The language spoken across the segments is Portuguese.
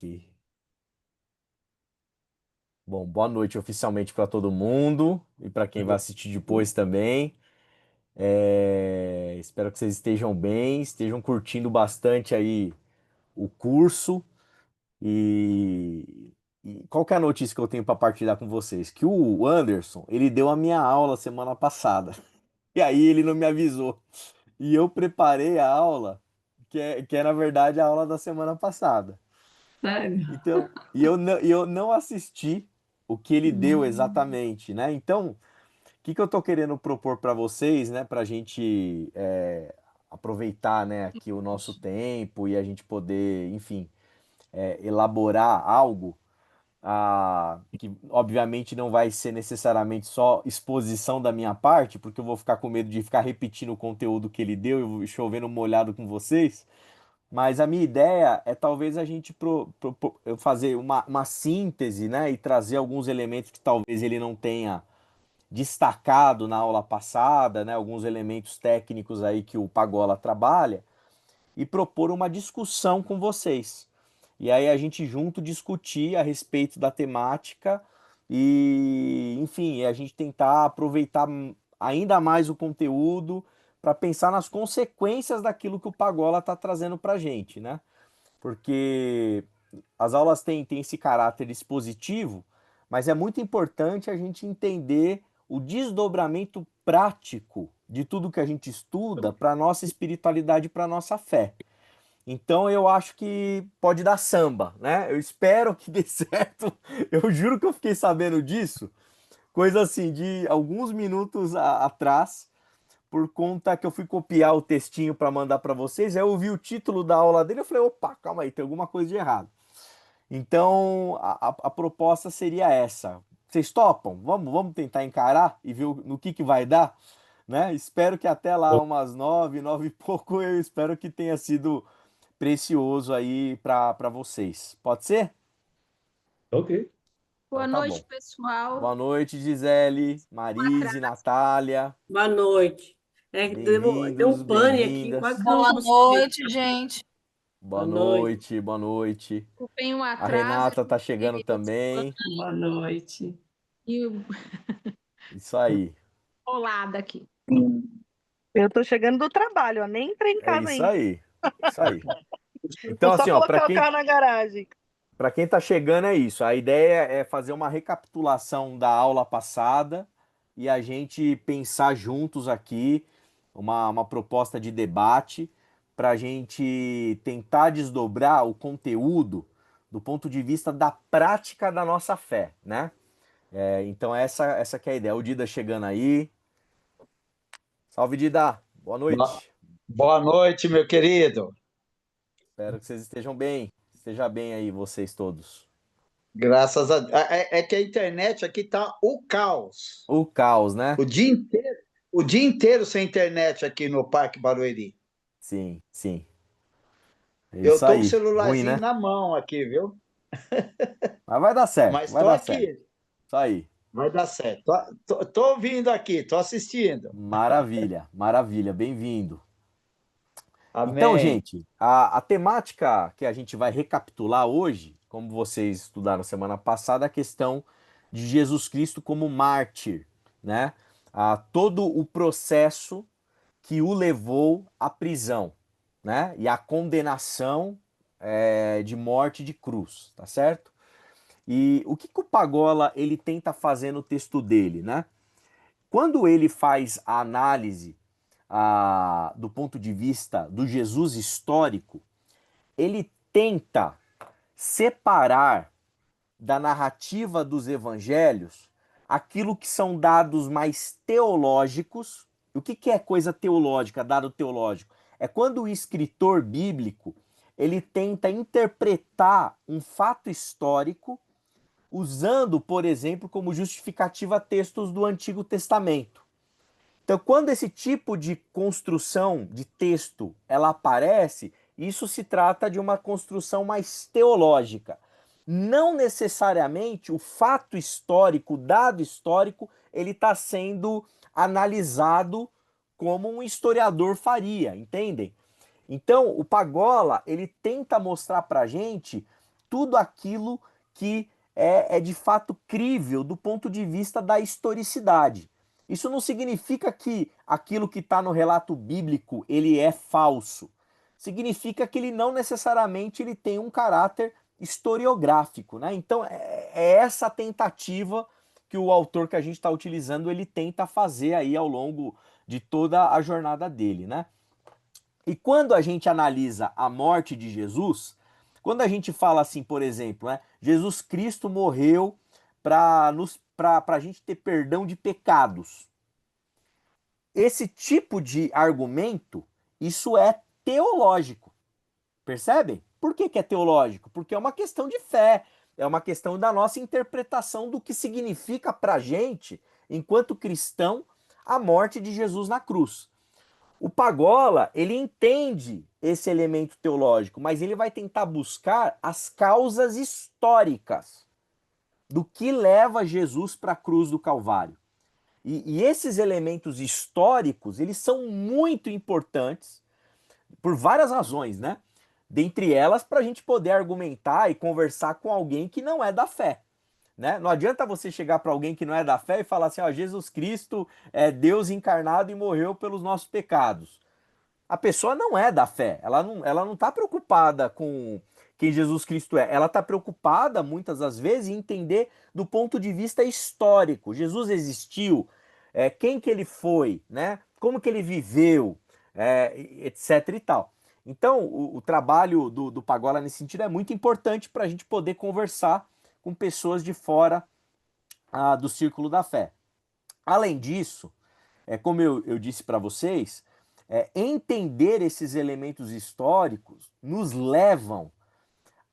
E, Bom, boa noite oficialmente para todo mundo e para quem vai assistir depois também. Espero que vocês estejam bem, estejam curtindo bastante aí o curso. E, e qual que é a notícia que eu tenho para partilhar com vocês? Que o Anderson, ele deu a minha aula semana passada. E aí ele não me avisou. E eu preparei a aula, que é na verdade a aula da semana passada. Sério? Então, e eu não assisti o que ele deu Hum. exatamente, né? Então, o que que eu tô querendo propor para vocês, né? Para a gente aproveitar, né, aqui o nosso tempo e a gente poder, enfim, elaborar algo que obviamente não vai ser necessariamente só exposição da minha parte, porque eu vou ficar com medo de ficar repetindo o conteúdo que ele deu e chovendo molhado com vocês. Mas a minha ideia é talvez a gente eu fazer uma síntese, né, e trazer alguns elementos que talvez ele não tenha destacado na aula passada, né, alguns elementos técnicos aí que o Pagola trabalha, e propor uma discussão com vocês. E aí a gente junto discutir a respeito da temática e, enfim, a gente tentar aproveitar ainda mais o conteúdo para pensar nas consequências daquilo que o Pagola está trazendo para a gente, né? Porque as aulas têm esse caráter expositivo, mas é muito importante a gente entender o desdobramento prático de tudo que a gente estuda para a nossa espiritualidade e para a nossa fé. Então eu acho que pode dar samba, né? Eu espero que dê certo. Eu juro que eu fiquei sabendo disso, coisa assim, de alguns minutos atrás, por conta que eu fui copiar o textinho para mandar para vocês. Aí eu vi o título da aula dele, eu falei, opa, calma aí, tem alguma coisa de errado. Então a proposta seria essa. Vocês topam? Vamos tentar encarar e ver no que vai dar, né? Espero que até lá, umas 9 e pouco, eu espero que tenha sido precioso aí para vocês. Pode ser? Ok. Então Boa tá noite, bom. pessoal. Boa noite, Gisele, Marise, Atraso. Natália. Boa noite. Deu Bem-vindos, um pane aqui, quase bem-vindas. que eu não Boa consegui. noite, gente. Boa Boa noite. noite, boa noite. Desculpem um A atraso. Renata tá chegando também. Boa noite. E Isso aí. olada aqui. Eu tô chegando do trabalho, ó, nem entrei em É casa isso ainda. aí. Isso aí. Vou Então, só assim, ó, colocar o carro na garagem. para quem tá chegando é isso. A ideia é fazer uma recapitulação da aula passada e a gente pensar juntos aqui uma proposta de debate para a gente tentar desdobrar o conteúdo do ponto de vista da prática da nossa fé, né? Então essa que é a ideia. O Dida chegando aí. Salve, Dida. Boa Boa noite. boa noite, meu querido. Espero que vocês estejam bem. Esteja bem aí, vocês todos. Graças a Deus. É que a internet aqui tá o caos. O caos, né? O dia inteiro, o dia inteiro sem internet aqui no Parque Barueri. Sim, sim. É Eu isso tô com o aí. Ruim, celularzinho né? na mão aqui, viu? Mas vai dar certo, Mas vai tô dar certo. aqui. Isso aí. Vai dar certo. Tô ouvindo aqui, tô assistindo. Maravilha, maravilha. Bem-vindo. Então, Amém. gente, a temática que a gente vai recapitular hoje, como vocês estudaram semana passada, é a questão de Jesus Cristo como mártir, né? Todo o processo que o levou à prisão, né? E à condenação de morte de cruz, tá certo? E o que o Pagola ele tenta fazer no texto dele, né? Quando ele faz a análise do ponto de vista do Jesus histórico, ele tenta separar da narrativa dos evangelhos aquilo que são dados mais teológicos. O que é coisa teológica, dado teológico? É quando o escritor bíblico ele tenta interpretar um fato histórico usando, por exemplo, como justificativa textos do Antigo Testamento. Então, quando esse tipo de construção de texto ela aparece, isso se trata de uma construção mais teológica. Não necessariamente o fato histórico, o dado histórico, ele está sendo analisado como um historiador faria, entendem? Então, o Pagola, ele tenta mostrar para a gente tudo aquilo que é de fato crível do ponto de vista da historicidade. Isso não significa que aquilo que está no relato bíblico ele é falso. Significa que ele não necessariamente ele tem um caráter historiográfico, né? Então é essa tentativa que o autor que a gente está utilizando ele tenta fazer aí ao longo de toda a jornada dele, né? E quando a gente analisa a morte de Jesus, quando a gente fala assim, por exemplo, né, Jesus Cristo morreu para a gente ter perdão de pecados. Esse tipo de argumento, isso é teológico. Percebem? Por que é teológico? Porque é uma questão de fé, é uma questão da nossa interpretação do que significa para a gente, enquanto cristão, a morte de Jesus na cruz. O Pagola, ele entende esse elemento teológico, mas ele vai tentar buscar as causas históricas do que leva Jesus para a cruz do Calvário. E esses elementos históricos, eles são muito importantes por várias razões, né? Dentre elas, para a gente poder argumentar e conversar com alguém que não é da fé. Né? Não adianta você chegar para alguém que não é da fé e falar assim, ó, Jesus Cristo é Deus encarnado e morreu pelos nossos pecados. A pessoa não é da fé, ela não está preocupada com quem Jesus Cristo é, ela está preocupada muitas das vezes em entender do ponto de vista histórico. Jesus existiu, quem que ele foi, né? Como que ele viveu, etc e tal. Então, o trabalho do Pagola nesse sentido é muito importante para a gente poder conversar com pessoas de fora do círculo da fé. Além disso, como eu disse para vocês, entender esses elementos históricos nos levam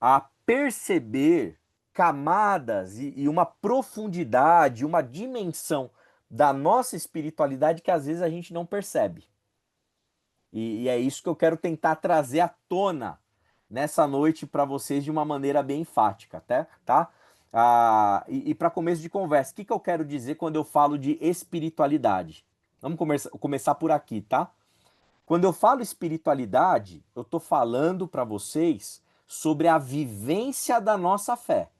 a perceber camadas e uma profundidade, uma dimensão da nossa espiritualidade que às vezes a gente não percebe. E é isso que eu quero tentar trazer à tona nessa noite para vocês de uma maneira bem enfática, tá? E para começo de conversa, o que eu quero dizer quando eu falo de espiritualidade? Vamos começar por aqui, tá? Quando eu falo espiritualidade, eu estou falando para vocês sobre a vivência da nossa fé.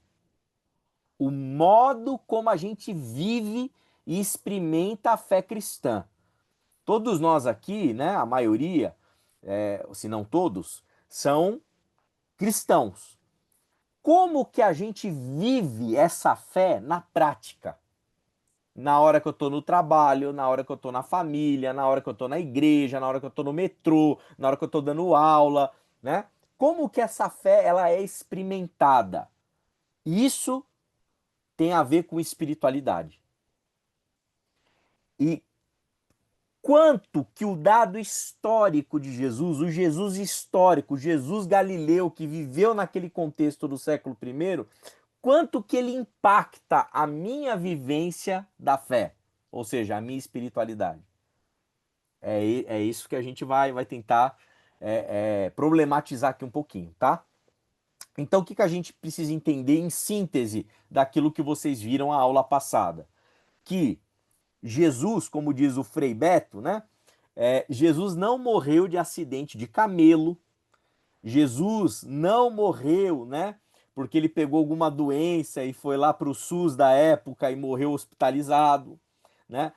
O modo como a gente vive e experimenta a fé cristã. Todos nós aqui, né, a maioria, se não todos, são cristãos. Como que a gente vive essa fé na prática? Na hora que eu estou no trabalho, na hora que eu estou na família, na hora que eu estou na igreja, na hora que eu estou no metrô, na hora que eu estou dando aula, né? Como que essa fé ela é experimentada? Isso tem a ver com espiritualidade. E quanto que o dado histórico de Jesus, o Jesus histórico, o Jesus Galileu que viveu naquele contexto do século I, quanto que ele impacta a minha vivência da fé, ou seja, a minha espiritualidade. É isso que a gente vai tentar problematizar aqui um pouquinho, tá? Então, o que a gente precisa entender em síntese daquilo que vocês viram a aula passada? Que Jesus, como diz o Frei Beto, né? Jesus não morreu de acidente de camelo, Jesus não morreu, né? Porque ele pegou alguma doença e foi lá para o SUS da época e morreu hospitalizado, né?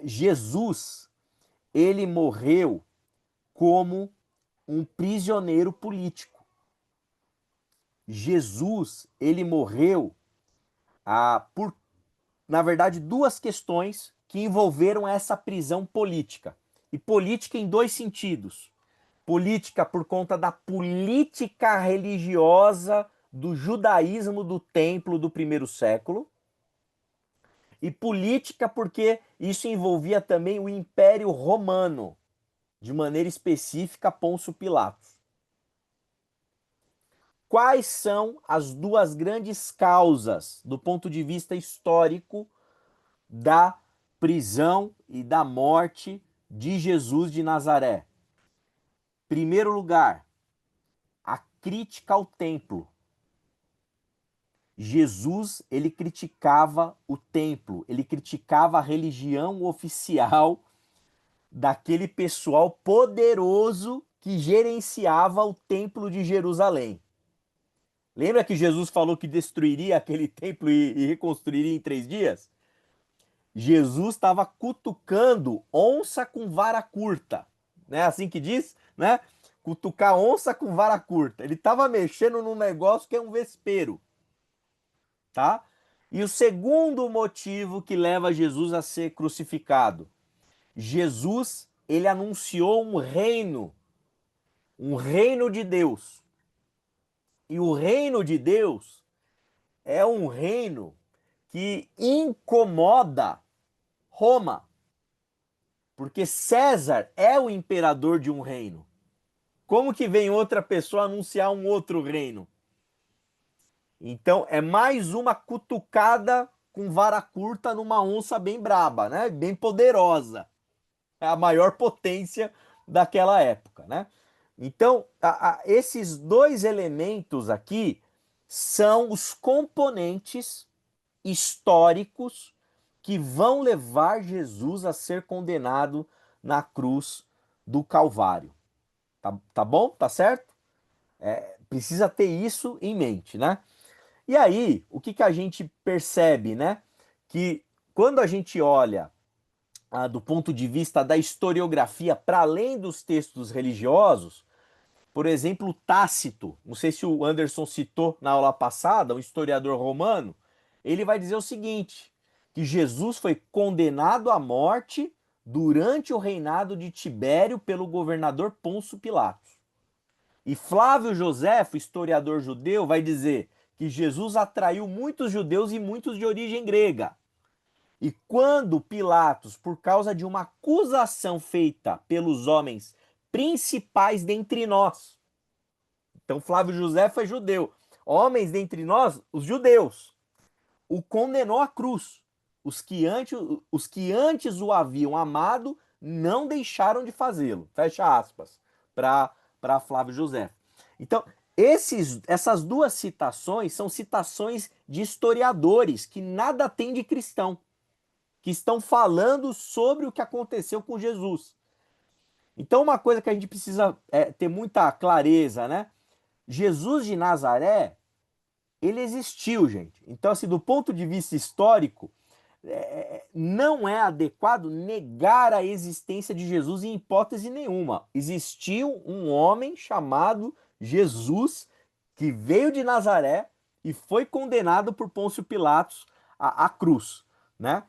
Jesus, ele morreu como um prisioneiro político. Jesus, ele morreu por, na verdade, duas questões que envolveram essa prisão política. E política em dois sentidos. Política por conta da política religiosa do judaísmo do templo do primeiro século. E política porque isso envolvia também o Império Romano, de maneira específica Pôncio Pilatos. Quais são as duas grandes causas, do ponto de vista histórico, da prisão e da morte de Jesus de Nazaré? Primeiro lugar, a crítica ao templo. Jesus, ele criticava o templo, ele criticava a religião oficial daquele pessoal poderoso que gerenciava o templo de Jerusalém. Lembra que Jesus falou que destruiria aquele templo e reconstruiria em 3 dias? Jesus estava cutucando onça com vara curta, né? Assim que diz, né? Cutucar onça com vara curta. Ele estava mexendo num negócio que é um vespeiro, tá? E o segundo motivo que leva Jesus a ser crucificado, Jesus, ele anunciou um reino de Deus. E o reino de Deus é um reino que incomoda Roma, porque César é o imperador de um reino. Como que vem outra pessoa anunciar um outro reino? Então é mais uma cutucada com vara curta numa onça bem braba, né? Bem poderosa. É a maior potência daquela época, né? Então, esses dois elementos aqui são os componentes históricos que vão levar Jesus a ser condenado na cruz do Calvário. Tá bom? Tá certo? Precisa ter isso em mente, né? E aí, o que a gente percebe, né? Que quando a gente olha do ponto de vista da historiografia, para além dos textos religiosos, por exemplo, Tácito, não sei se o Anderson citou na aula passada, um historiador romano, ele vai dizer o seguinte, que Jesus foi condenado à morte durante o reinado de Tibério pelo governador Pôncio Pilatos. E Flávio Josefo, historiador judeu, vai dizer que Jesus atraiu muitos judeus e muitos de origem grega. E quando Pilatos, por causa de uma acusação feita pelos homens principais dentre nós, então Flávio Josefo é judeu, homens dentre nós, os judeus, o condenou à cruz. Os que antes o haviam amado não deixaram de fazê-lo. Fecha aspas para Flávio Josefo. Então, essas duas citações são citações de historiadores que nada têm de cristão, que estão falando sobre o que aconteceu com Jesus. Então, uma coisa que a gente precisa ter muita clareza, né? Jesus de Nazaré, ele existiu, gente. Então, assim, do ponto de vista histórico, não é adequado negar a existência de Jesus em hipótese nenhuma. Existiu um homem chamado Jesus que veio de Nazaré e foi condenado por Pôncio Pilatos à cruz, né?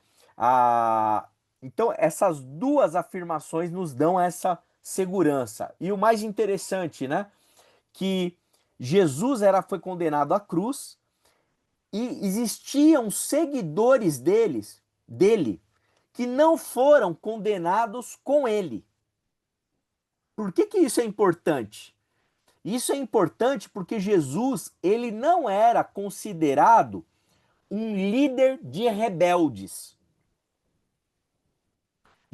Então, essas duas afirmações nos dão essa segurança. E o mais interessante, né? Que Jesus foi condenado à cruz e existiam seguidores dele que não foram condenados com ele. Por que isso é importante? Isso é importante porque Jesus, ele não era considerado um líder de rebeldes.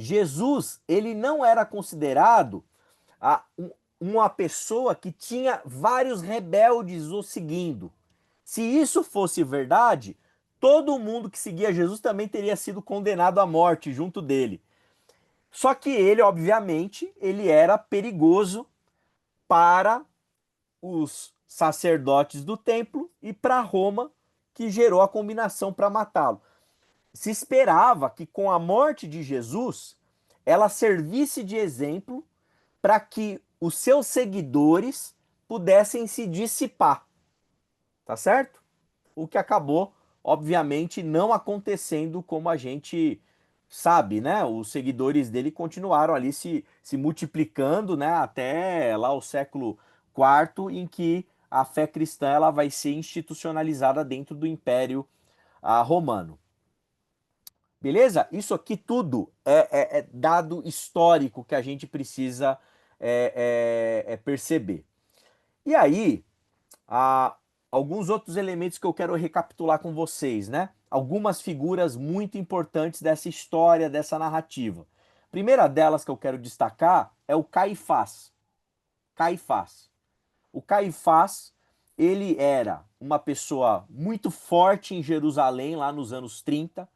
Jesus, ele não era considerado uma pessoa que tinha vários rebeldes o seguindo. Se isso fosse verdade, todo mundo que seguia Jesus também teria sido condenado à morte junto dele. Só que ele, obviamente, ele era perigoso para os sacerdotes do templo e para Roma, que gerou a combinação para matá-lo. Se esperava que com a morte de Jesus, ela servisse de exemplo para que os seus seguidores pudessem se dissipar. Tá certo? O que acabou, obviamente, não acontecendo como a gente sabe, né? Os seguidores dele continuaram ali se multiplicando, né? Até lá o século IV, em que a fé cristã ela vai ser institucionalizada dentro do Império Romano. Beleza? Isso aqui tudo é dado histórico que a gente precisa perceber. E aí, alguns outros elementos que eu quero recapitular com vocês, né? Algumas figuras muito importantes dessa história, dessa narrativa. A primeira delas que eu quero destacar é o Caifás. Caifás. O Caifás, ele era uma pessoa muito forte em Jerusalém, lá nos anos 30.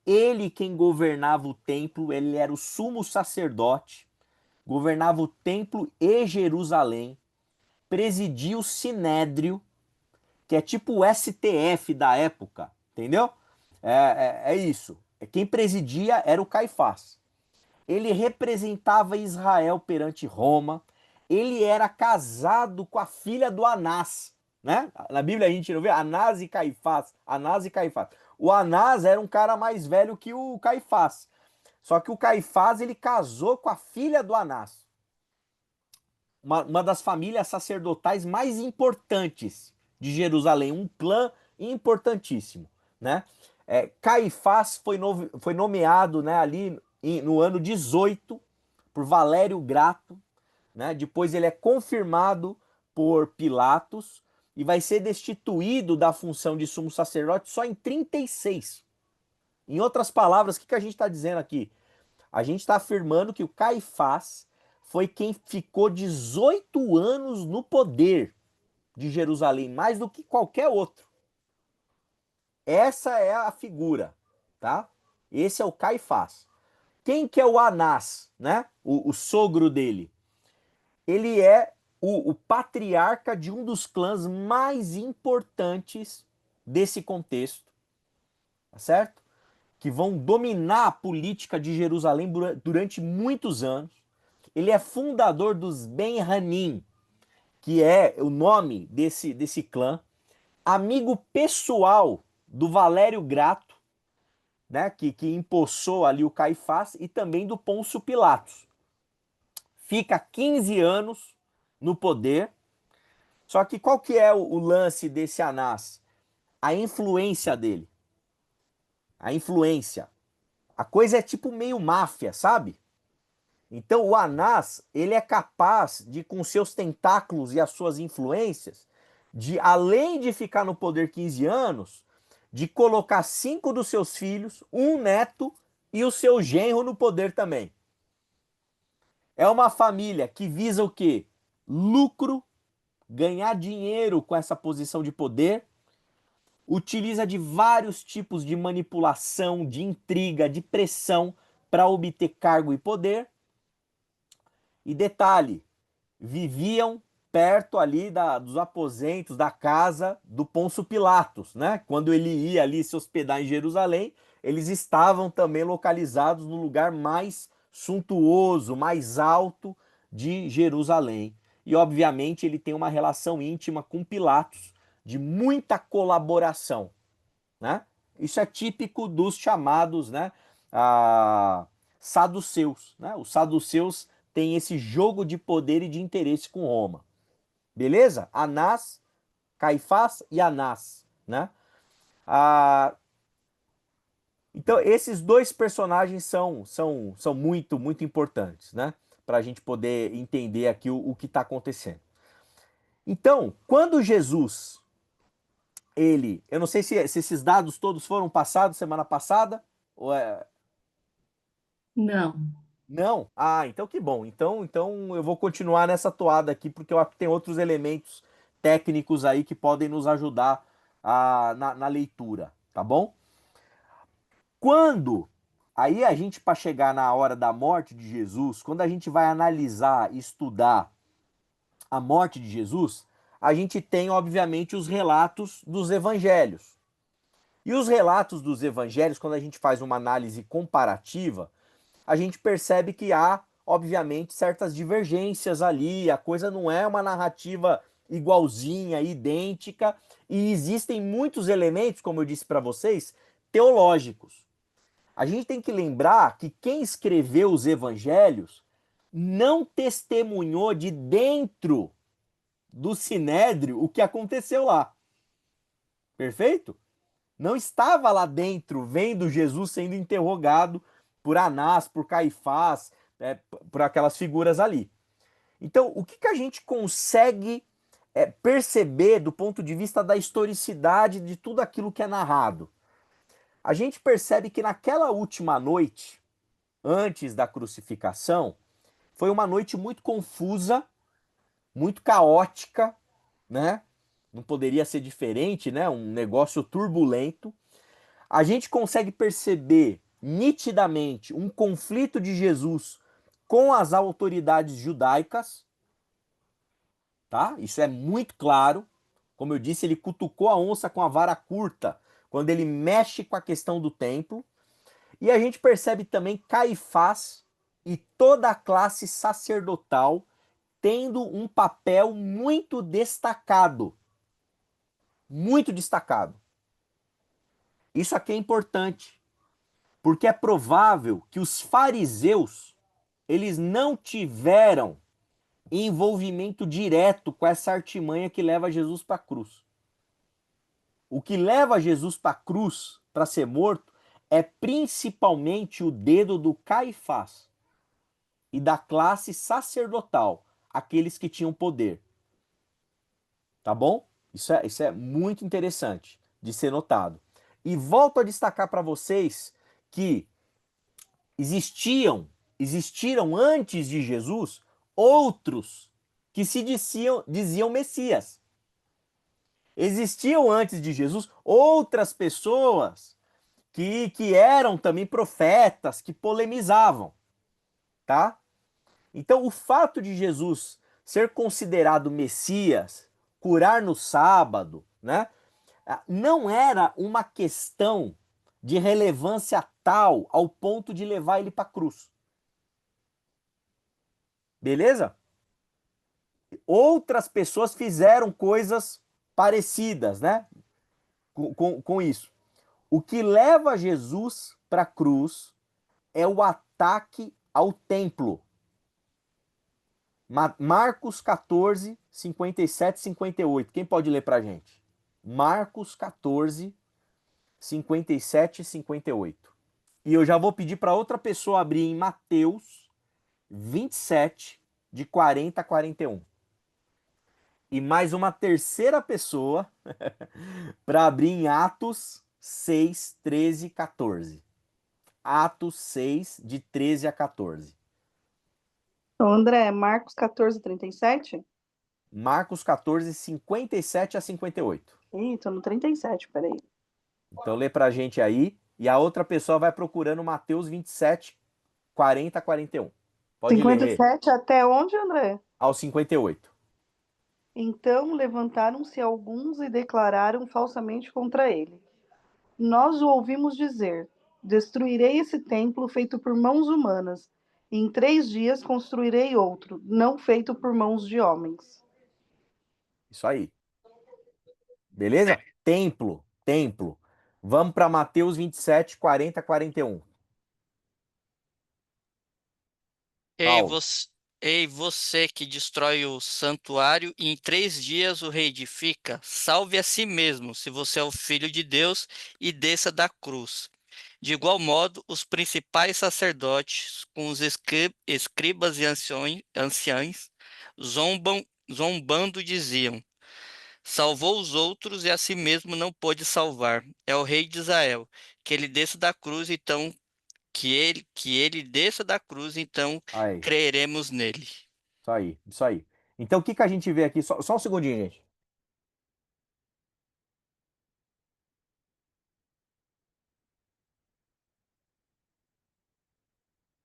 Ele quem governava o templo, ele era o sumo sacerdote, governava o templo e Jerusalém, presidia o sinédrio, que é tipo o STF da época, entendeu? É isso. Quem presidia era o Caifás. Ele representava Israel perante Roma. Ele era casado com a filha do Anás, né? Na Bíblia a gente não vê Anás e Caifás. Anás e Caifás. O Anás era um cara mais velho que o Caifás. Só que o Caifás ele casou com a filha do Anás. Uma das famílias sacerdotais mais importantes de Jerusalém, um clã importantíssimo, né? Caifás foi nomeado, né, ali no ano 18 por Valério Grato, né? Depois ele é confirmado por Pilatos e vai ser destituído da função de sumo sacerdote só em 36. Em outras palavras, o que a gente está dizendo aqui? A gente está afirmando que o Caifás foi quem ficou 18 anos no poder de Jerusalém, mais do que qualquer outro. Essa é a figura, tá? Esse é o Caifás. Quem que é o Anás, né? O sogro dele. Ele é o patriarca de um dos clãs mais importantes desse contexto, tá certo? Que vão dominar a política de Jerusalém durante muitos anos. Ele é fundador dos Ben-Hanim, que é o nome desse clã, amigo pessoal do Valério Grato, né, que empossou ali o Caifás, e também do Pôncio Pilatos. Fica 15 anos no poder. Só que qual que é o lance desse Anás? A influência dele. A influência. A coisa é tipo meio máfia, sabe? Então o Anás, ele é capaz de, com seus tentáculos e as suas influências, de, além de ficar no poder 15 anos, de colocar 5 dos seus filhos, um neto e o seu genro no poder também. É uma família que visa o quê? Lucro, ganhar dinheiro com essa posição de poder, utiliza de vários tipos de manipulação, de intriga, de pressão para obter cargo e poder. E detalhe, viviam perto ali dos aposentos da casa do Pôncio Pilatos, né? Quando ele ia ali se hospedar em Jerusalém, eles estavam também localizados no lugar mais suntuoso, mais alto de Jerusalém. E obviamente ele tem uma relação íntima com Pilatos, de muita colaboração, né? Isso é típico dos chamados, né, saduceus, né? Os saduceus têm esse jogo de poder e de interesse com Roma. Beleza? Anás, Caifás e Anás, né? Então, esses dois personagens são muito, muito importantes, né? Para a gente poder entender aqui o que está acontecendo. Então, quando Jesus, eu não sei se esses dados todos foram passados semana passada, ou Não. Não? Ah, então que bom. Então eu vou continuar nessa toada aqui, porque eu acho que tem outros elementos técnicos aí que podem nos ajudar na leitura, tá bom? Aí a gente, para chegar na hora da morte de Jesus, quando a gente vai analisar e estudar a morte de Jesus, a gente tem, obviamente, os relatos dos evangelhos. E os relatos dos evangelhos, quando a gente faz uma análise comparativa, a gente percebe que há, obviamente, certas divergências ali, a coisa não é uma narrativa igualzinha, idêntica, e existem muitos elementos, como eu disse para vocês, teológicos. A gente tem que lembrar que quem escreveu os evangelhos não testemunhou de dentro do sinédrio o que aconteceu lá. Perfeito? Não estava lá dentro vendo Jesus sendo interrogado por Anás, por Caifás, por aquelas figuras ali. Então, o que a gente consegue perceber do ponto de vista da historicidade de tudo aquilo que é narrado? A gente percebe que naquela última noite, antes da crucificação, foi uma noite muito confusa, muito caótica, né? Não poderia ser diferente, né? Um negócio turbulento. A gente consegue perceber nitidamente um conflito de Jesus com as autoridades judaicas, tá? Isso é muito claro. Como eu disse, ele cutucou a onça com a vara curta, quando ele mexe com a questão do templo. E a gente percebe também Caifás e toda a classe sacerdotal tendo um papel muito destacado. Muito destacado. Isso aqui é importante, porque é provável que os fariseus, eles não tiveram envolvimento direto com essa artimanha que leva Jesus para a cruz. O que leva Jesus para a cruz, para ser morto, é principalmente o dedo do Caifás e da classe sacerdotal, aqueles que tinham poder. Tá bom? Isso é muito interessante de ser notado. E volto a destacar para vocês que existiram antes de Jesus outros que se diziam Messias. Existiam antes de Jesus outras pessoas que eram também profetas, que polemizavam, tá? Então, o fato de Jesus ser considerado Messias, curar no sábado, né? Não era uma questão de relevância tal ao ponto de levar ele para a cruz. Beleza? Outras pessoas fizeram coisas parecidas, né? Com isso. O que leva Jesus para a cruz é o ataque ao templo. Marcos 14, 57 e 58. Quem pode ler para a gente? Marcos 14, 57 e 58. E eu já vou pedir para outra pessoa abrir em Mateus 27, de 40 a 41. E mais uma terceira pessoa para abrir em Atos 6, 13 e 14. Atos 6, de 13 a 14. Então, André, Marcos 14, 37? Marcos 14, 57 a 58. Ih, tô no 37, peraí. Então lê pra gente aí. E a outra pessoa vai procurando Mateus 27, 40 a 41. Pode ler, Rê. 57 até onde, André? Ao 58. Então levantaram-se alguns e declararam falsamente contra ele: Nós o ouvimos dizer: Destruirei esse templo feito por mãos humanas, e em 3 dias construirei outro, não feito por mãos de homens. Isso aí. Beleza? Templo, templo. Vamos para Mateus 27, 40 a 41. Ei, Paulo. você, ei, você que destrói o santuário e em 3 dias o reedifica, salve a si mesmo, se você é o filho de Deus, e desça da cruz. De igual modo, os principais sacerdotes, com os escribas e anciães, zombando diziam: Salvou os outros e a si mesmo não pôde salvar. É o rei de Israel. Que ele desça da cruz, então, que ele desça da cruz, então Aí, creremos nele. isso aí, isso aí. Então o que a gente vê aqui? Só um segundinho, gente.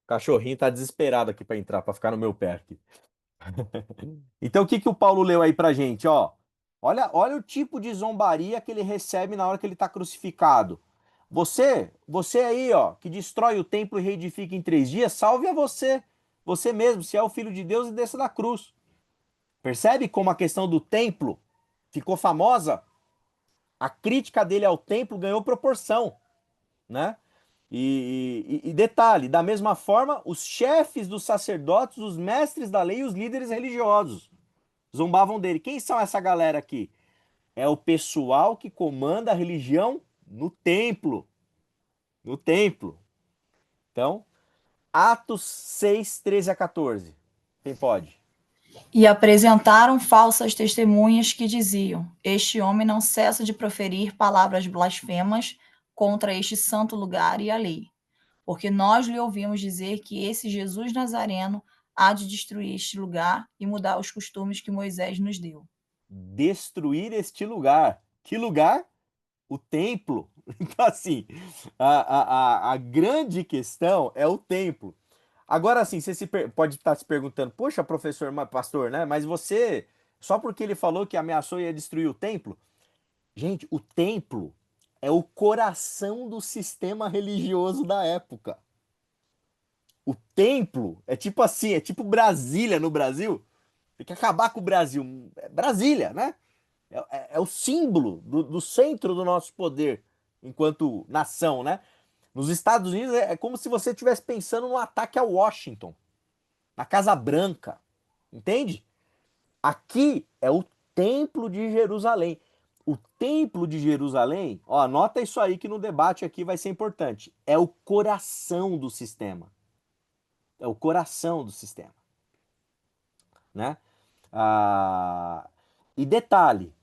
O cachorrinho tá desesperado aqui para entrar, para ficar no meu pé aqui. Então o que o Paulo leu aí pra gente, ó? Olha o tipo de zombaria que ele recebe na hora que ele está crucificado. Você aí, ó, que destrói o templo e reedifica em 3 dias, salve a você mesmo, se é o filho de Deus e desça da cruz. Percebe como a questão do templo ficou famosa? A crítica dele ao templo ganhou proporção, né? E detalhe, da mesma forma, os chefes dos sacerdotes, os mestres da lei e os líderes religiosos zombavam dele. Quem são essa galera aqui? É o pessoal que comanda a religião no templo. No templo. Então, Atos 6, 13 a 14. Quem pode? E apresentaram falsas testemunhas que diziam: Este homem não cessa de proferir palavras blasfemas contra este santo lugar e a lei. Porque nós lhe ouvimos dizer que esse Jesus Nazareno há de destruir este lugar e mudar os costumes que Moisés nos deu. Destruir este lugar. Que lugar? O templo. Então, assim, a grande questão é o templo. Agora, assim, você pode estar se perguntando, poxa, professor, pastor, né? Mas você Só porque ele falou que ameaçou e ia destruir o templo? Gente, o templo é o coração do sistema religioso da época. O templo é tipo assim, é tipo Brasília no Brasil. Tem que acabar com o Brasil. É Brasília, né? É o símbolo do centro do nosso poder enquanto nação, né? Nos Estados Unidos é como se você estivesse pensando num ataque a Washington, na Casa Branca, entende? Aqui é o Templo de Jerusalém. O Templo de Jerusalém, ó, anota isso aí que no debate aqui vai ser importante. É o coração do sistema. É o coração do sistema, né? E detalhe,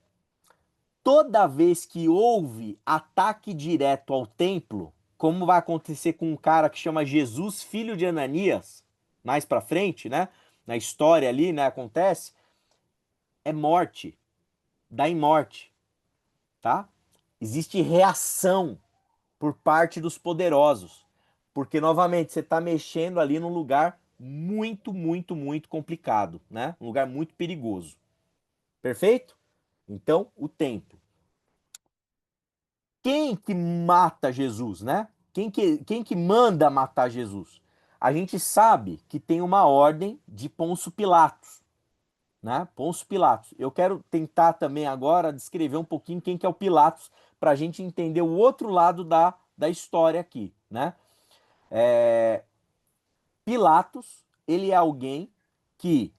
toda vez que houve ataque direto ao templo, como vai acontecer com um cara que chama Jesus, filho de Ananias, mais pra frente, né? Na história ali, né? Acontece, é morte, dá em morte, tá? Existe reação por parte dos poderosos, porque novamente você está mexendo ali num lugar muito, muito, muito complicado, né? Um lugar muito perigoso. Perfeito? Então, o templo. Quem que mata Jesus, né? Quem que manda matar Jesus? A gente sabe que tem uma ordem de Pôncio Pilatos, né? Pôncio Pilatos. Eu quero tentar também agora descrever um pouquinho quem que é o Pilatos, para a gente entender o outro lado da história aqui, né? Pilatos, ele é alguém que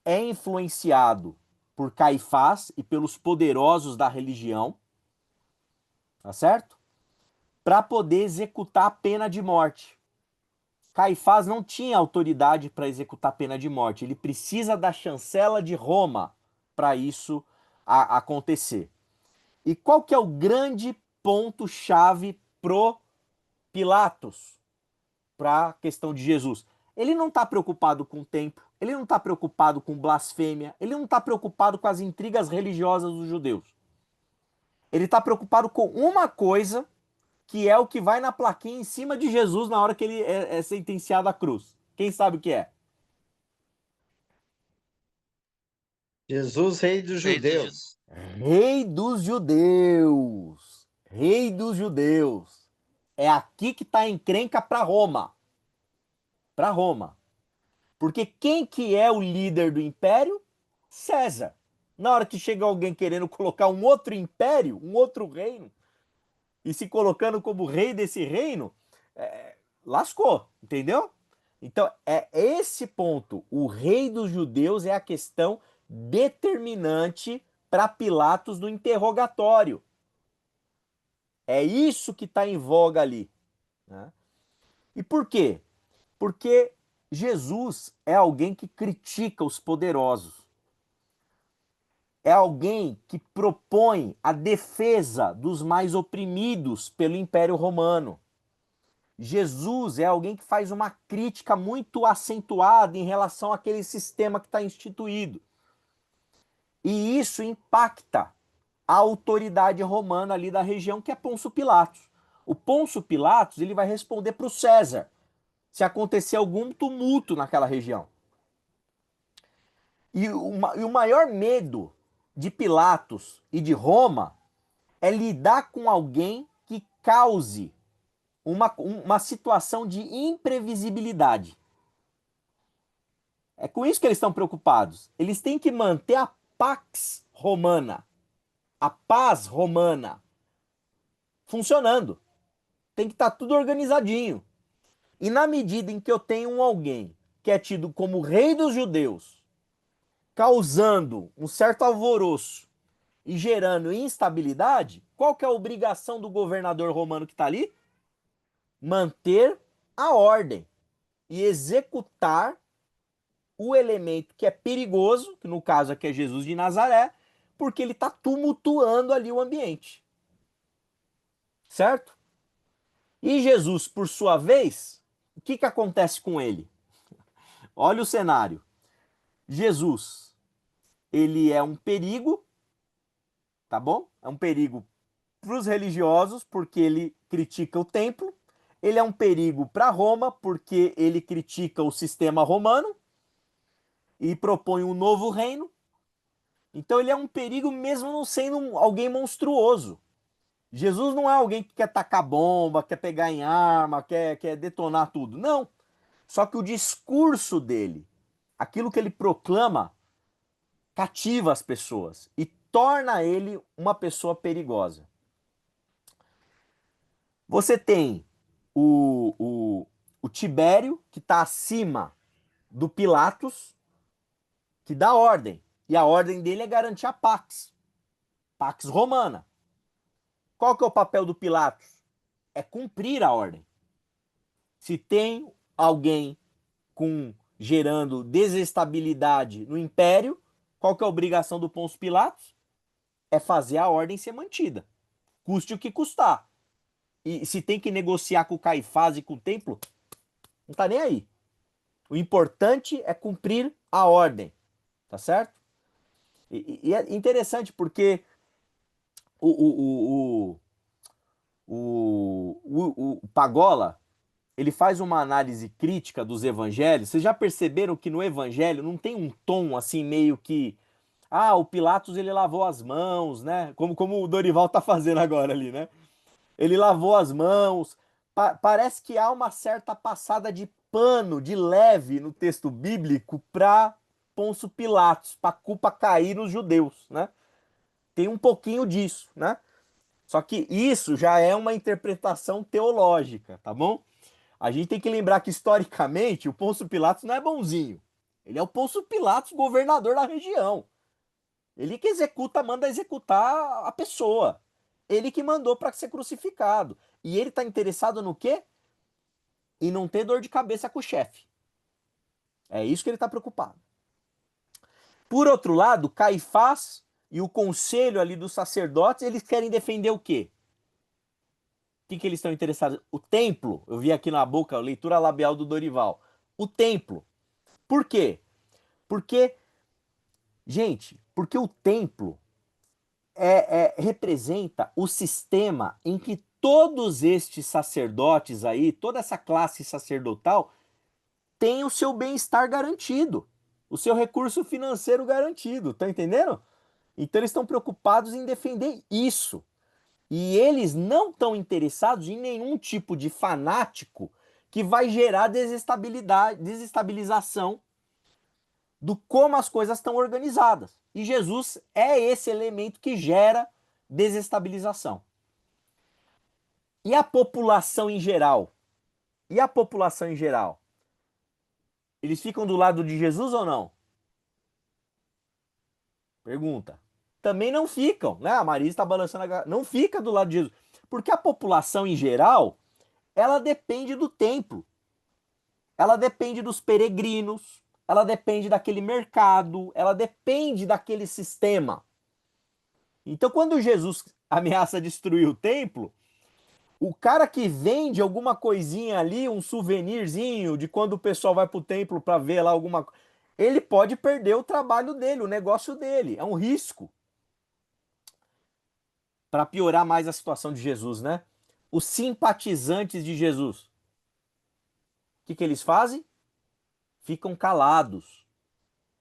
é influenciado por Caifás e pelos poderosos da religião, tá certo? Para poder executar a pena de morte. Caifás não tinha autoridade para executar a pena de morte. Ele precisa da chancela de Roma para isso acontecer. E qual que é o grande ponto-chave pro Pilatos, para a questão de Jesus? Ele não está preocupado com o templo, ele não está preocupado com blasfêmia, ele não está preocupado com as intrigas religiosas dos judeus. Ele está preocupado com uma coisa, que é o que vai na plaquinha em cima de Jesus na hora que ele é sentenciado à cruz. Quem sabe o que é? Jesus, rei dos Rei dos judeus. Rei dos judeus. Rei dos judeus. É aqui que está a encrenca para Roma. Para Roma. Porque quem que é o líder do império? César. Na hora que chega alguém querendo colocar um outro império, um outro reino, e se colocando como rei desse reino, lascou, entendeu? Então, é esse ponto. O rei dos judeus é a questão determinante para Pilatos no interrogatório. É isso que está em voga ali, né? E por quê? Porque Jesus é alguém que critica os poderosos. É alguém que propõe a defesa dos mais oprimidos pelo Império Romano. Jesus é alguém que faz uma crítica muito acentuada em relação àquele sistema que está instituído. E isso impacta a autoridade romana ali da região, que é Pôncio Pilatos. O Pôncio Pilatos ele vai responder para o César se acontecer algum tumulto naquela região. E o maior medo de Pilatos e de Roma é lidar com alguém que cause uma situação de imprevisibilidade. É com isso que eles estão preocupados. Eles têm que manter a pax romana, a paz romana, funcionando. Tem que estar tudo organizadinho. E na medida em que eu tenho alguém que é tido como rei dos judeus, causando um certo alvoroço e gerando instabilidade, qual que é a obrigação do governador romano que está ali? Manter a ordem e executar o elemento que é perigoso, que no caso aqui é Jesus de Nazaré, porque ele está tumultuando ali o ambiente. Certo? E Jesus, por sua vez, o que acontece com ele? Olha o cenário. Jesus, ele é um perigo, tá bom? É um perigo para os religiosos, porque ele critica o templo. Ele é um perigo para Roma, porque ele critica o sistema romano e propõe um novo reino. Então ele é um perigo mesmo não sendo alguém monstruoso. Jesus não é alguém que quer tacar bomba, quer pegar em arma, quer detonar tudo. Não. Só que o discurso dele, aquilo que ele proclama, cativa as pessoas e torna ele uma pessoa perigosa. Você tem o Tibério, que está acima do Pilatos, que dá ordem. E a ordem dele é garantir a Pax Romana. Qual que é o papel do Pilatos? É cumprir a ordem. Se tem alguém gerando desestabilidade no império, qual que é a obrigação do Pôncio Pilatos? É fazer a ordem ser mantida, custe o que custar. E se tem que negociar com o Caifás e com o templo, não tá nem aí. O importante é cumprir a ordem, tá certo? E é interessante porque o Pagola, ele faz uma análise crítica dos evangelhos. Vocês já perceberam que no evangelho não tem um tom assim meio que o Pilatos ele lavou as mãos, né? Como o Dorival tá fazendo agora ali, né? Ele lavou as mãos. Parece que há uma certa passada de pano, de leve no texto bíblico para Pôncio Pilatos, para a culpa cair nos judeus, né? Tem um pouquinho disso, né? Só que isso já é uma interpretação teológica, tá bom? A gente tem que lembrar que, historicamente, o Pôncio Pilatos não é bonzinho. Ele é o Pôncio Pilatos, governador da região. Ele que manda executar a pessoa. Ele que mandou para ser crucificado. E ele está interessado no quê? Em não ter dor de cabeça com o chefe. É isso que ele está preocupado. Por outro lado, Caifás e o conselho ali dos sacerdotes, eles querem defender o quê? O que eles estão interessados? O templo. Eu vi aqui na boca a leitura labial do Dorival. O templo. Por quê? Porque o templo representa o sistema em que todos estes sacerdotes aí, toda essa classe sacerdotal, tem o seu bem-estar garantido, o seu recurso financeiro garantido, tá entendendo? Então eles estão preocupados em defender isso. E eles não estão interessados em nenhum tipo de fanático que vai gerar desestabilização do como as coisas estão organizadas. E Jesus é esse elemento que gera desestabilização. E a população em geral? Eles ficam do lado de Jesus ou não? Pergunta. Também não ficam, né? A Marisa está balançando não fica do lado de Jesus. Porque a população em geral, ela depende do templo. Ela depende dos peregrinos, ela depende daquele mercado, ela depende daquele sistema. Então, quando Jesus ameaça destruir o templo, o cara que vende alguma coisinha ali, um souvenirzinho de quando o pessoal vai para o templo para ver lá alguma coisa, ele pode perder o trabalho dele, o negócio dele. É um risco. Para piorar mais a situação de Jesus, né? Os simpatizantes de Jesus. O que eles fazem? Ficam calados.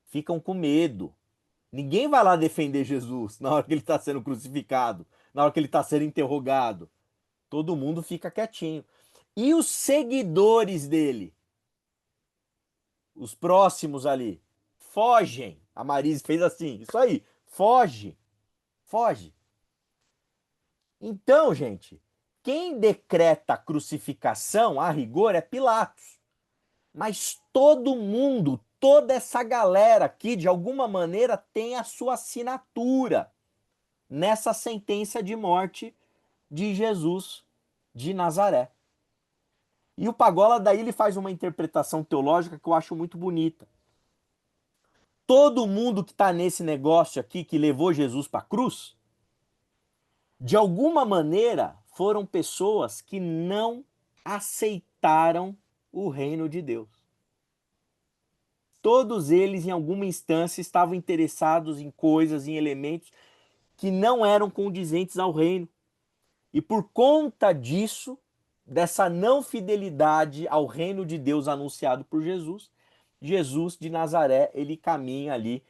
Ficam com medo. Ninguém vai lá defender Jesus na hora que ele está sendo crucificado, na hora que ele está sendo interrogado. Todo mundo fica quietinho. E os seguidores dele? Os próximos ali? Fogem. A Marisa fez assim. Isso aí. Foge. Então, gente, quem decreta a crucificação, a rigor, é Pilatos. Mas todo mundo, toda essa galera aqui, de alguma maneira, tem a sua assinatura nessa sentença de morte de Jesus de Nazaré. E o Pagola daí ele faz uma interpretação teológica que eu acho muito bonita. Todo mundo que está nesse negócio aqui, que levou Jesus para a cruz, de alguma maneira foram pessoas que não aceitaram o reino de Deus. Todos eles, em alguma instância, estavam interessados em coisas, em elementos que não eram condizentes ao reino. E por conta disso, dessa não fidelidade ao reino de Deus anunciado por Jesus, Jesus de Nazaré, ele caminha ali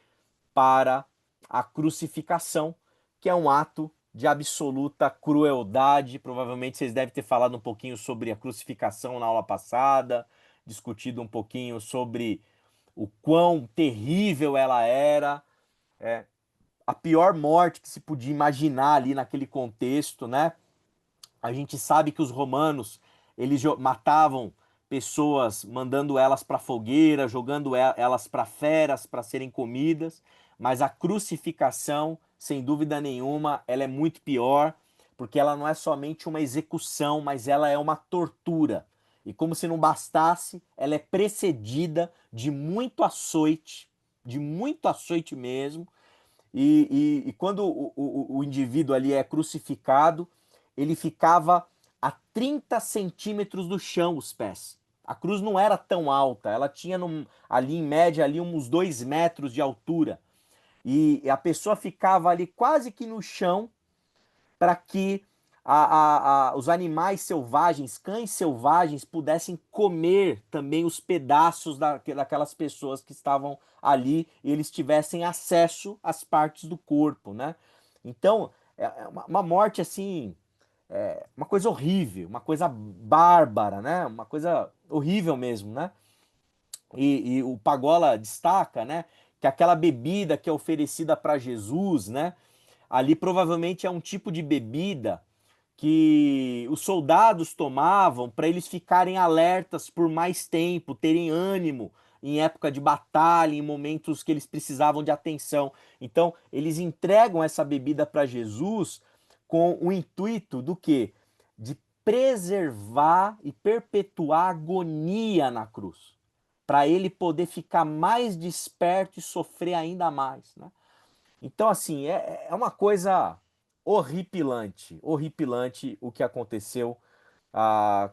para a crucificação, que é um ato de absoluta crueldade. Provavelmente vocês devem ter falado um pouquinho sobre a crucificação na aula passada, discutido um pouquinho sobre o quão terrível ela era, a pior morte que se podia imaginar ali naquele contexto, né? A gente sabe que os romanos, eles matavam pessoas, mandando elas para fogueira, jogando elas para feras para serem comidas, mas a crucificação, sem dúvida nenhuma, ela é muito pior, porque ela não é somente uma execução, mas ela é uma tortura. E como se não bastasse, ela é precedida de muito açoite mesmo. E quando o indivíduo ali é crucificado, ele ficava a 30 centímetros do chão, os pés. A cruz não era tão alta, ela tinha ali em média ali uns 2 metros de altura. E a pessoa ficava ali quase que no chão para que os animais selvagens, cães selvagens, pudessem comer também os pedaços daquelas pessoas que estavam ali e eles tivessem acesso às partes do corpo, né? Então, é uma morte assim, uma coisa horrível, uma coisa bárbara, né? Uma coisa horrível mesmo, né? E o Pagola destaca, né, que aquela bebida que é oferecida para Jesus, né, ali provavelmente é um tipo de bebida que os soldados tomavam para eles ficarem alertas por mais tempo, terem ânimo em época de batalha, em momentos que eles precisavam de atenção. Então, eles entregam essa bebida para Jesus com o intuito do quê? De preservar e perpetuar a agonia na cruz, para ele poder ficar mais desperto e sofrer ainda mais, né? Então, assim, é uma coisa horripilante o que aconteceu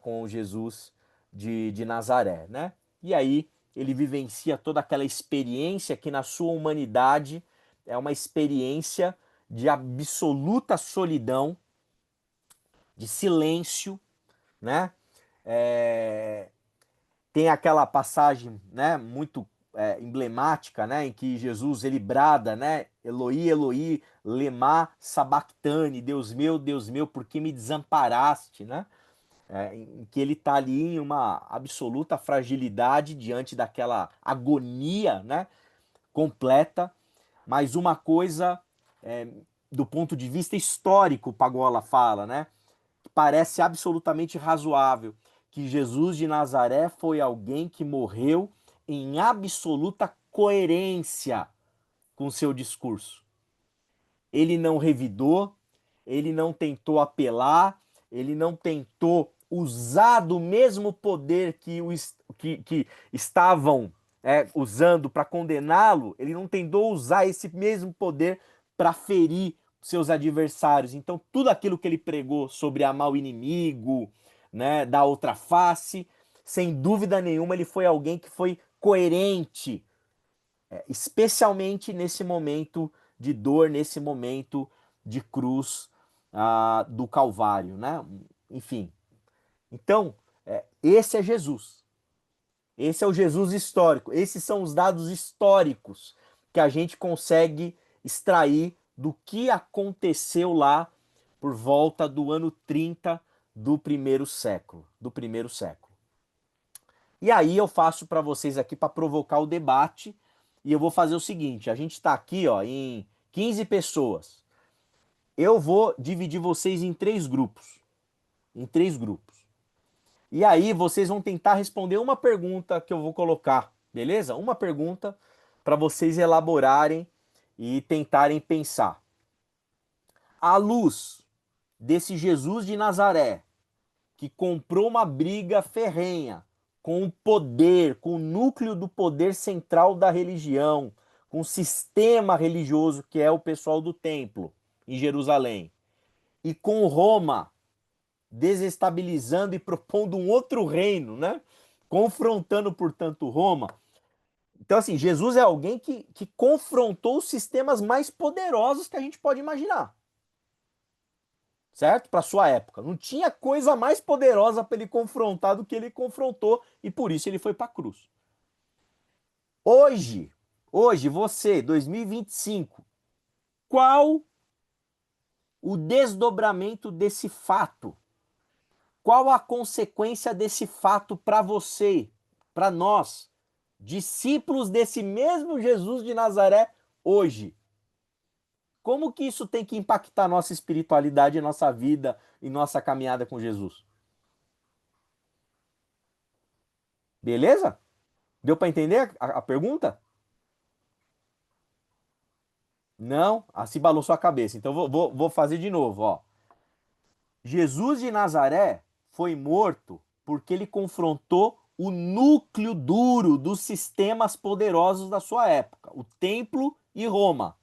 com Jesus de Nazaré, né? E aí ele vivencia toda aquela experiência que na sua humanidade é uma experiência de absoluta solidão, de silêncio, né? Tem aquela passagem, né, muito emblemática, né, em que Jesus ele brada, né, Eloi, Eloi, lema sabachthani, Deus meu, por que me desamparaste, né? Em que ele está ali em uma absoluta fragilidade diante daquela agonia, né, completa, mas uma coisa do ponto de vista histórico, Pagola fala, né, que parece absolutamente razoável, que Jesus de Nazaré foi alguém que morreu em absoluta coerência com seu discurso. Ele não revidou, ele não tentou apelar, ele não tentou usar do mesmo poder que estavam usando para condená-lo, ele não tentou usar esse mesmo poder para ferir seus adversários. Então, tudo aquilo que ele pregou sobre amar o inimigo, né, da outra face, sem dúvida nenhuma, ele foi alguém que foi coerente, especialmente nesse momento de dor, nesse momento de cruz do Calvário, né? Enfim. Então, esse é Jesus. Esse é o Jesus histórico. Esses são os dados históricos que a gente consegue extrair do que aconteceu lá por volta do ano 30 do primeiro século. E aí eu faço para vocês aqui para provocar o debate. E eu vou fazer o seguinte, a gente está aqui em 15 pessoas. Eu vou dividir vocês em 3 grupos. E aí vocês vão tentar responder uma pergunta que eu vou colocar, beleza? Uma pergunta para vocês elaborarem e tentarem pensar. À luz desse Jesus de Nazaré, que comprou uma briga ferrenha com o poder, com o núcleo do poder central da religião, com o sistema religioso que é o pessoal do templo em Jerusalém, e com Roma desestabilizando e propondo um outro reino, né? Confrontando, portanto, Roma. Então, assim, Jesus é alguém que confrontou os sistemas mais poderosos que a gente pode imaginar. Certo? Para sua época. Não tinha coisa mais poderosa para ele confrontar do que ele confrontou e por isso ele foi para a cruz. Hoje, você, 2025, qual o desdobramento desse fato? Qual a consequência desse fato para você, para nós, discípulos desse mesmo Jesus de Nazaré hoje? Como que isso tem que impactar nossa espiritualidade, nossa vida e nossa caminhada com Jesus? Beleza? Deu para entender a pergunta? Não? Assim balançou a cabeça. Então vou fazer de novo, ó. Jesus de Nazaré foi morto porque ele confrontou o núcleo duro dos sistemas poderosos da sua época, o templo e Roma.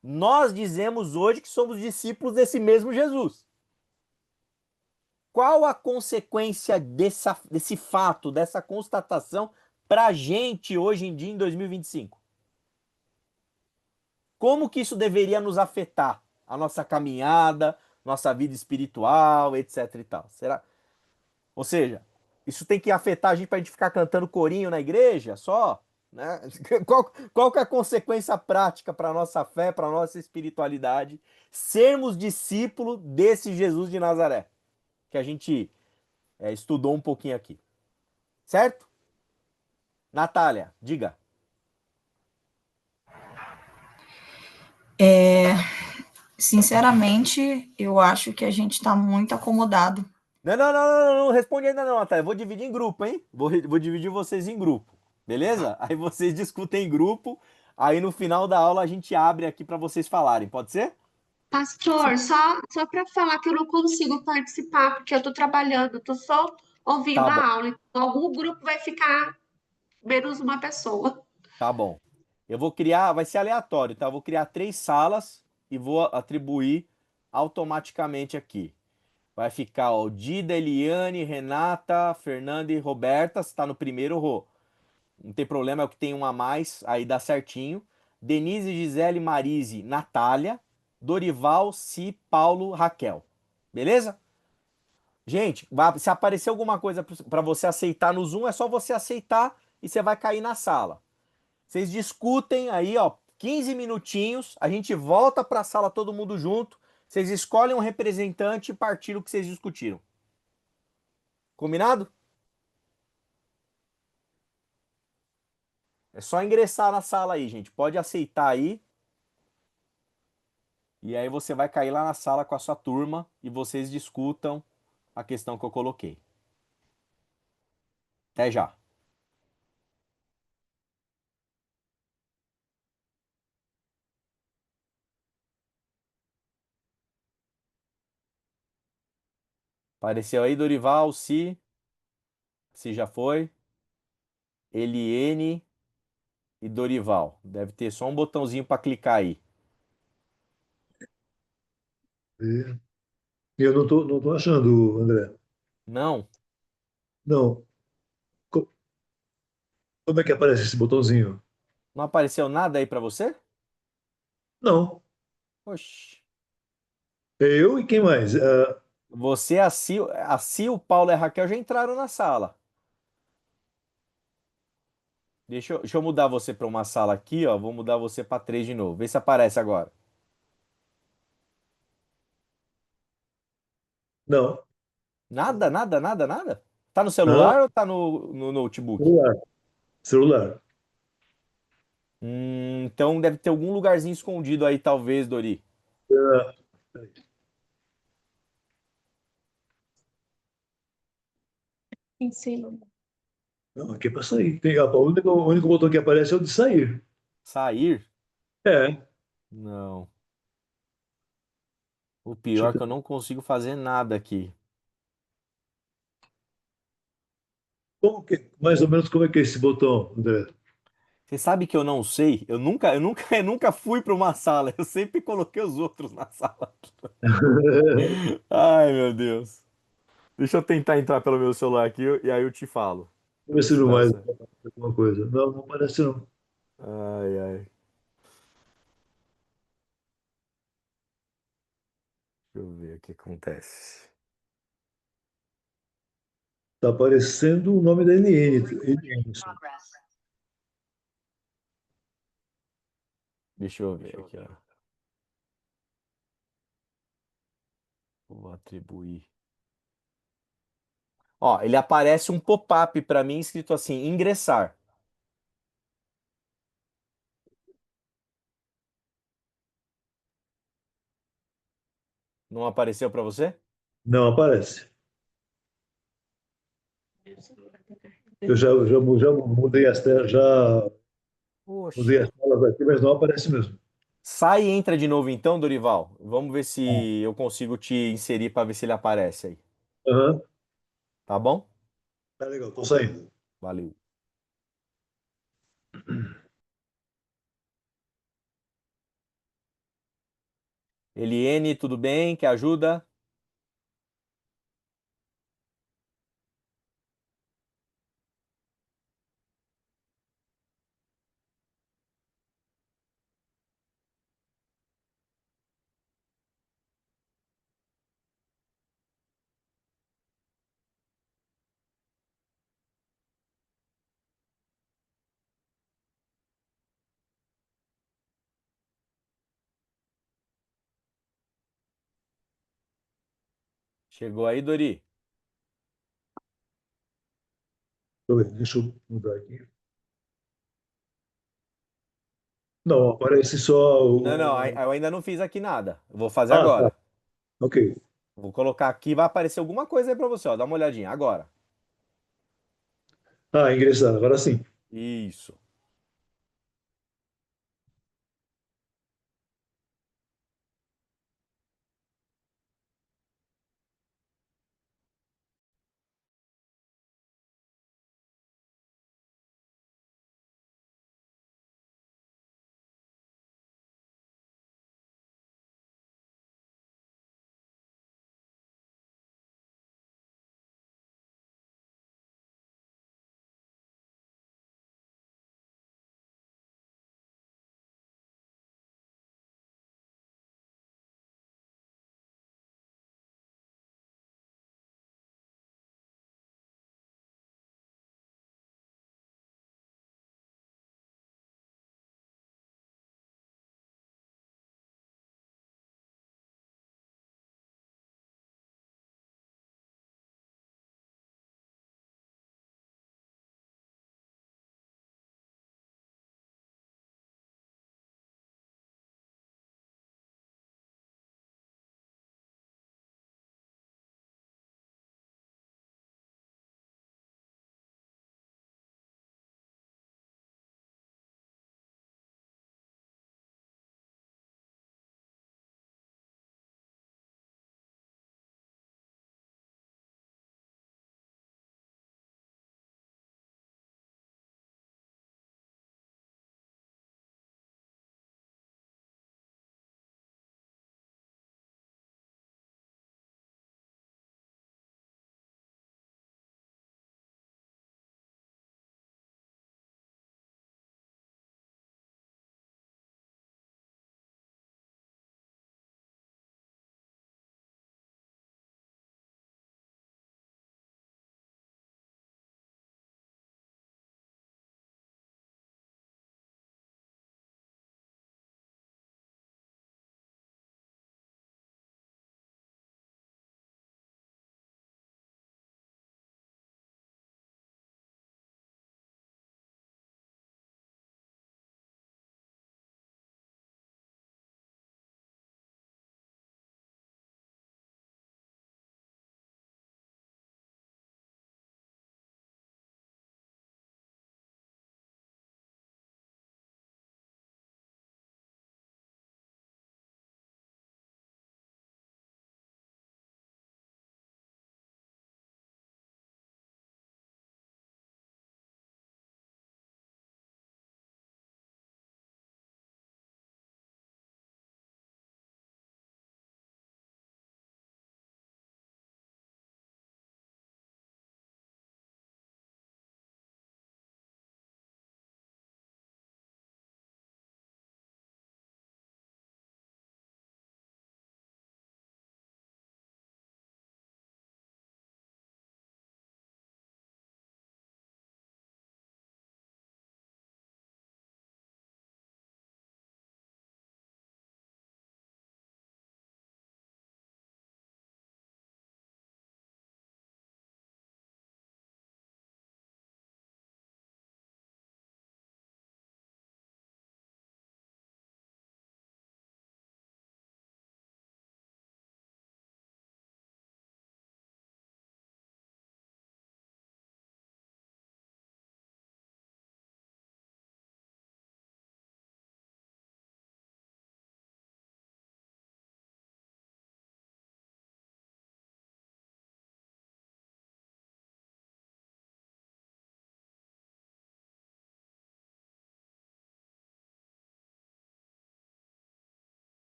Nós dizemos hoje que somos discípulos desse mesmo Jesus. Qual a consequência desse fato, dessa constatação para a gente hoje em dia, em 2025? Como que isso deveria nos afetar? A nossa caminhada, nossa vida espiritual, etc e tal. Será? Ou seja, isso tem que afetar a gente para a gente ficar cantando corinho na igreja só? Né? Qual que é a consequência prática para a nossa fé, para a nossa espiritualidade? Sermos discípulos desse Jesus de Nazaré, que a gente estudou um pouquinho aqui. Certo? Natália, diga. Sinceramente, eu acho que a gente está muito acomodado. Não responde ainda não, Natália. Eu vou dividir em grupo, hein? Vou dividir vocês em grupo, beleza? Aí vocês discutem em grupo, aí no final da aula a gente abre aqui para vocês falarem, pode ser? Pastor, só para falar que eu não consigo participar, porque eu estou trabalhando, estou só ouvindo Tá bom, a aula. Então, algum grupo vai ficar menos uma pessoa. tá bom. Eu vou criar, vai ser aleatório, tá? Eu vou criar 3 salas e vou atribuir automaticamente aqui. Vai ficar, ó, Dida, Eliane, Renata, Fernanda e Roberta. Você tá no primeiro, Rô. Não tem problema, é o que tem um a mais, aí dá certinho. Denise, Gisele, Marise, Natália, Dorival, Si, Paulo, Raquel. Beleza? Gente, se aparecer alguma coisa para você aceitar no Zoom, é só você aceitar e você vai cair na sala. Vocês discutem aí, ó, 15 minutinhos, a gente volta para a sala todo mundo junto. Vocês escolhem um representante e partilham o que vocês discutiram. Combinado? É só ingressar na sala aí, gente. Pode aceitar aí. E aí você vai cair lá na sala com a sua turma e vocês discutam a questão que eu coloquei. Até já. Apareceu aí, Dorival, se já foi. Eliene e Dorival. Deve ter só um botãozinho para clicar aí. É. Eu não tô achando, André. Não? Não. Co- Como é que aparece esse botãozinho? Não apareceu nada aí para você? Não. Oxi. É eu e quem mais? Você, a Sil, o Paulo e a Raquel já entraram na sala. Deixa eu mudar você para uma sala aqui, ó. Vou mudar você para 3 de novo. Vê se aparece agora. Não. Nada, nada, nada, nada? Tá no Não. celular ou tá no notebook? Celular. Celular. Então deve ter algum lugarzinho escondido aí, talvez, Dori. Ah, Em cima. não, aqui é para sair. O único botão que aparece é o de sair. Sair? É. Não. O Deixa pior eu é que ter- eu não consigo fazer nada aqui. Mais ou menos como é que é esse botão, André? Você sabe que eu não sei? Eu nunca fui para uma sala. Eu sempre coloquei os outros na sala. Ai, meu Deus. Deixa eu tentar entrar pelo meu celular aqui e aí eu te falo. Vamos ver Ver se se não dá mais certo. alguma coisa. Não, não aparece não. Ai, ai. Deixa eu ver o que acontece. Está aparecendo o nome da Eliene. Eliene, só. Deixa eu ver aqui, ó. Vou atribuir. Ó, ele aparece um pop-up para mim escrito assim, ingressar. Não apareceu para você? Não aparece. Já mudei as telas, já mudei Poxa. as telas aqui, mas não aparece mesmo. Sai e entra de novo então, Dorival. Vamos ver se eu consigo te inserir para ver se ele aparece aí. Aham, Tá bom? tá legal, tô saindo. Valeu. Eliene, tudo bem? Quer ajuda? Chegou aí, Dori? Deixa eu mudar aqui. Não, aparece só Não, não, o. eu ainda não fiz aqui nada. Eu vou fazer Ah, tá. agora. Ok. Vou colocar aqui, vai aparecer alguma coisa aí para você, ó. Dá uma olhadinha agora. Ah, ingressar, agora sim. Isso.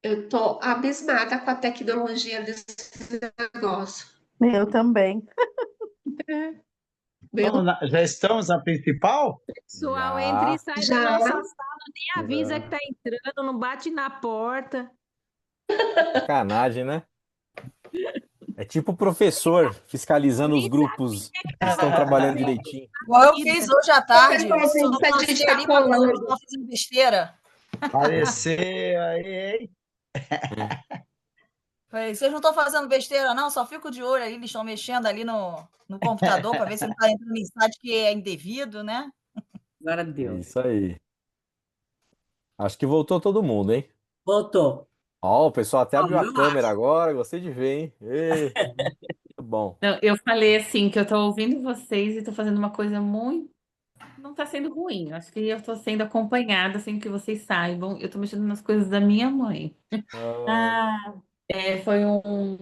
Eu tô abismada com a tecnologia desse negócio. Eu também. Meu, Já estamos na principal? Pessoal entra e Já, sai da já. nossa sala, nem avisa que tá entrando, não bate na porta. sacanagem, né? É tipo o professor fiscalizando os Nem grupos que estão trabalhando direitinho. Igual eu fiz hoje à tarde. Professor, Se eu não a gente passei tá ali para fazer, eu colando. estava fazendo besteira. Aparecer aí. Falei, vocês não estão fazendo besteira, não? Só fico de olho aí, eles estão mexendo ali no computador para ver se não está entrando em site que é indevido, né? Glória a Deus. Isso aí. Acho que voltou todo mundo, hein? Voltou. Ó, o pessoal até abriu a Eu câmera acho. agora, gostei de ver, hein? Ê, muito bom. Não, eu falei assim que eu tô ouvindo vocês e tô fazendo uma coisa muito. Não tá sendo ruim. Acho que eu tô sendo acompanhada sem que vocês saibam. Eu tô mexendo nas coisas da minha mãe. Ah, Foi um.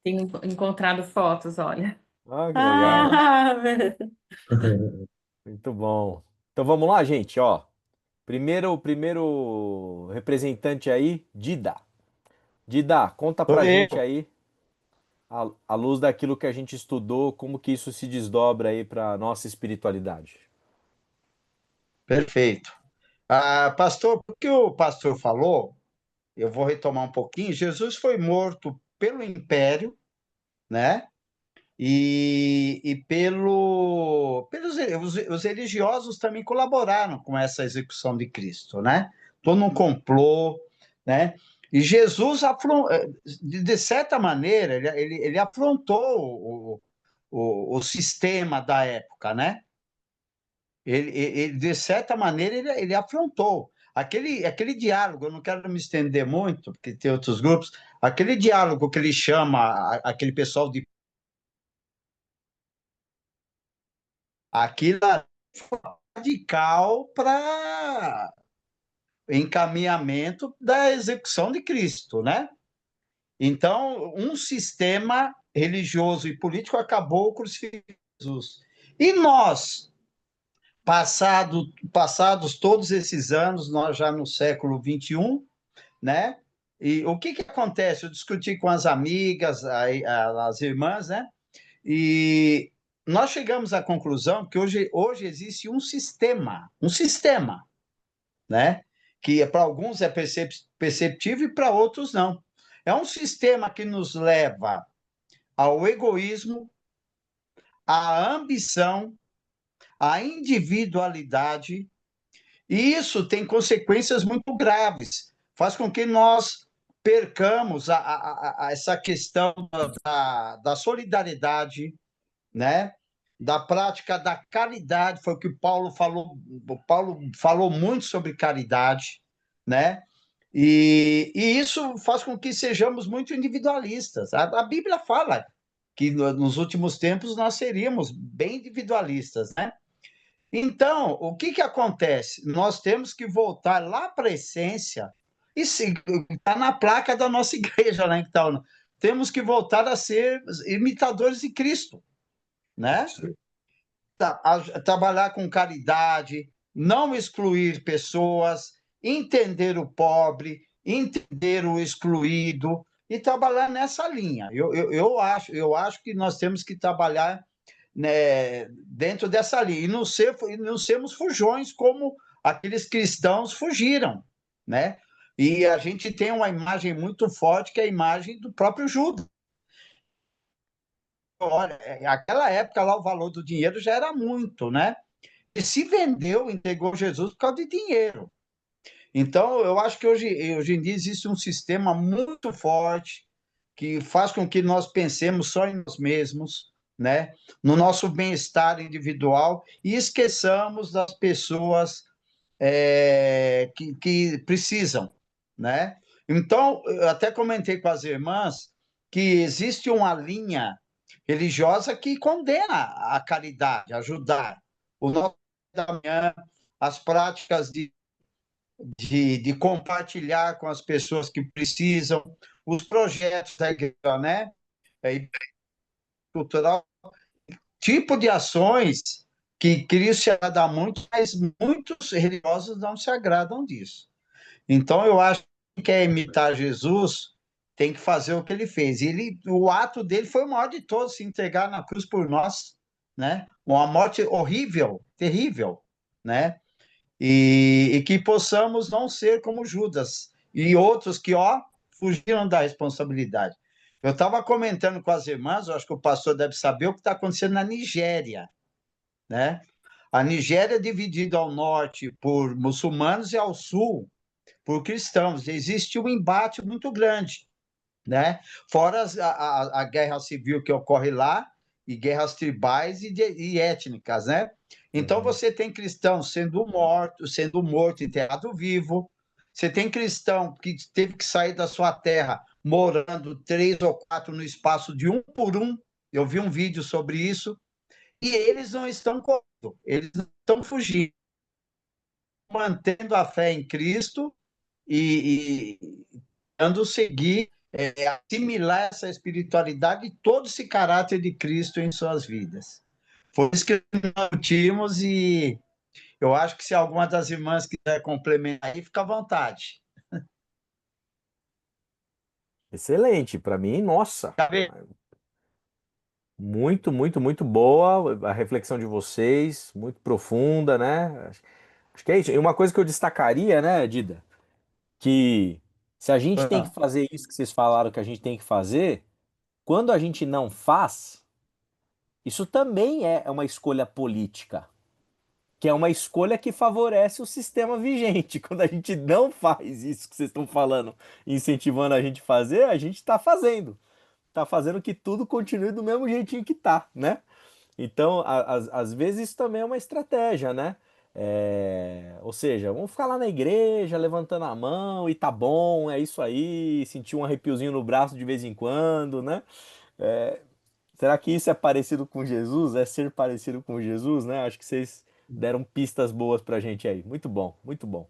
Tenho encontrado fotos, olha. que legal. Ah, Muito bom. Então vamos lá, gente, ó. Primeiro representante aí, Dida. Dida, conta Sou pra eu. gente aí, à luz daquilo que a gente estudou, como que isso se desdobra aí para nossa espiritualidade. Perfeito. Pastor, o que o pastor falou, eu vou retomar um pouquinho. Jesus foi morto pelo império, né? E os religiosos também colaboraram com essa execução de Cristo, né? Todo num complô, né? E Jesus, de certa maneira, ele afrontou o sistema da época, né? De certa maneira, ele afrontou. Aquele diálogo, eu não quero me estender muito, porque tem outros grupos, aquele diálogo que ele chama aquele pessoal de. Aquilo é radical para encaminhamento da execução de Cristo, né? Então, um sistema religioso e político acabou crucificando Jesus. E nós, passados todos esses anos, nós já no século XXI, né? E o que acontece? Eu discuti com as amigas, as irmãs, né? E nós chegamos à conclusão que hoje existe um sistema, né? Que para alguns é perceptível e para outros não. É um sistema que nos leva ao egoísmo, à ambição, à individualidade, e isso tem consequências muito graves. Faz com que nós percamos essa questão da solidariedade, né? Da prática da caridade, foi o que Paulo falou. Paulo falou muito sobre caridade, né? E isso faz com que sejamos muito individualistas. A Bíblia fala que nos últimos tempos nós seríamos bem individualistas, né? Então, o que acontece? Nós temos que voltar lá para a essência, e está na placa da nossa igreja, né? Então, temos que voltar a ser imitadores de Cristo, né? Trabalhar com caridade, não excluir pessoas, entender o pobre, entender o excluído e trabalhar nessa linha. Eu acho que nós temos que trabalhar, né, dentro dessa linha e não sermos fujões como aqueles cristãos fugiram, né? E a gente tem uma imagem muito forte que é a imagem do próprio Judas. Olha, aquela época lá o valor do dinheiro já era muito, né? E se vendeu, entregou Jesus por causa de dinheiro. Então, eu acho que hoje em dia existe um sistema muito forte que faz com que nós pensemos só em nós mesmos, né? No nosso bem-estar individual e esqueçamos das pessoas que precisam, né? Então, eu até comentei com as irmãs que existe uma linha religiosa que condena a caridade, ajudar. O nosso da manhã, as práticas de compartilhar com as pessoas que precisam, os projetos da igreja, né? Cultural, tipo de ações que Cristo se agrada muito, mas muitos religiosos não se agradam disso. Então, eu acho quer imitar Jesus tem que fazer o que ele fez. O ato dele foi o maior de todos, se entregar na cruz por nós, né? Uma morte horrível, terrível, né? E que possamos não ser como Judas e outros que, ó, fugiram da responsabilidade. Eu estava comentando com as irmãs, eu acho que o pastor deve saber o que está acontecendo na Nigéria, né? A Nigéria é dividida ao norte por muçulmanos e ao sul por cristãos. Existe um embate muito grande, né? Fora a guerra civil que ocorre lá, e guerras tribais e étnicas, né? Então você tem cristãos sendo morto, enterrado vivo. Você tem cristão que teve que sair da sua terra morando 3 ou 4 no espaço de um por um. Eu vi um vídeo sobre isso. E eles não estão correndo, eles não estão fugindo, mantendo a fé em Cristo e tentando seguir, assimilar essa espiritualidade e todo esse caráter de Cristo em suas vidas. Foi isso que nós tínhamos e eu acho que se alguma das irmãs quiser complementar aí, fica à vontade. Excelente, para mim, nossa, Tá vendo? muito, muito, muito boa a reflexão de vocês, muito profunda, né? Acho que é isso. E uma coisa que eu destacaria, né, Dida, que se a gente tem que fazer isso que vocês falaram que a gente tem que fazer, quando a gente não faz, isso também é uma escolha política, que é uma escolha que favorece o sistema vigente. Quando a gente não faz isso que vocês estão falando, incentivando a gente a fazer, a gente está fazendo. Está fazendo que tudo continue do mesmo jeitinho que tá, né? Então, às vezes isso também é uma estratégia, né? Ou seja, vamos ficar lá na igreja levantando a mão e tá bom, é isso aí, sentir um arrepiozinho no braço de vez em quando, né? É, será que isso é parecido com Jesus? É ser parecido com Jesus, né? Acho que vocês deram pistas boas pra gente aí. Muito bom, muito bom.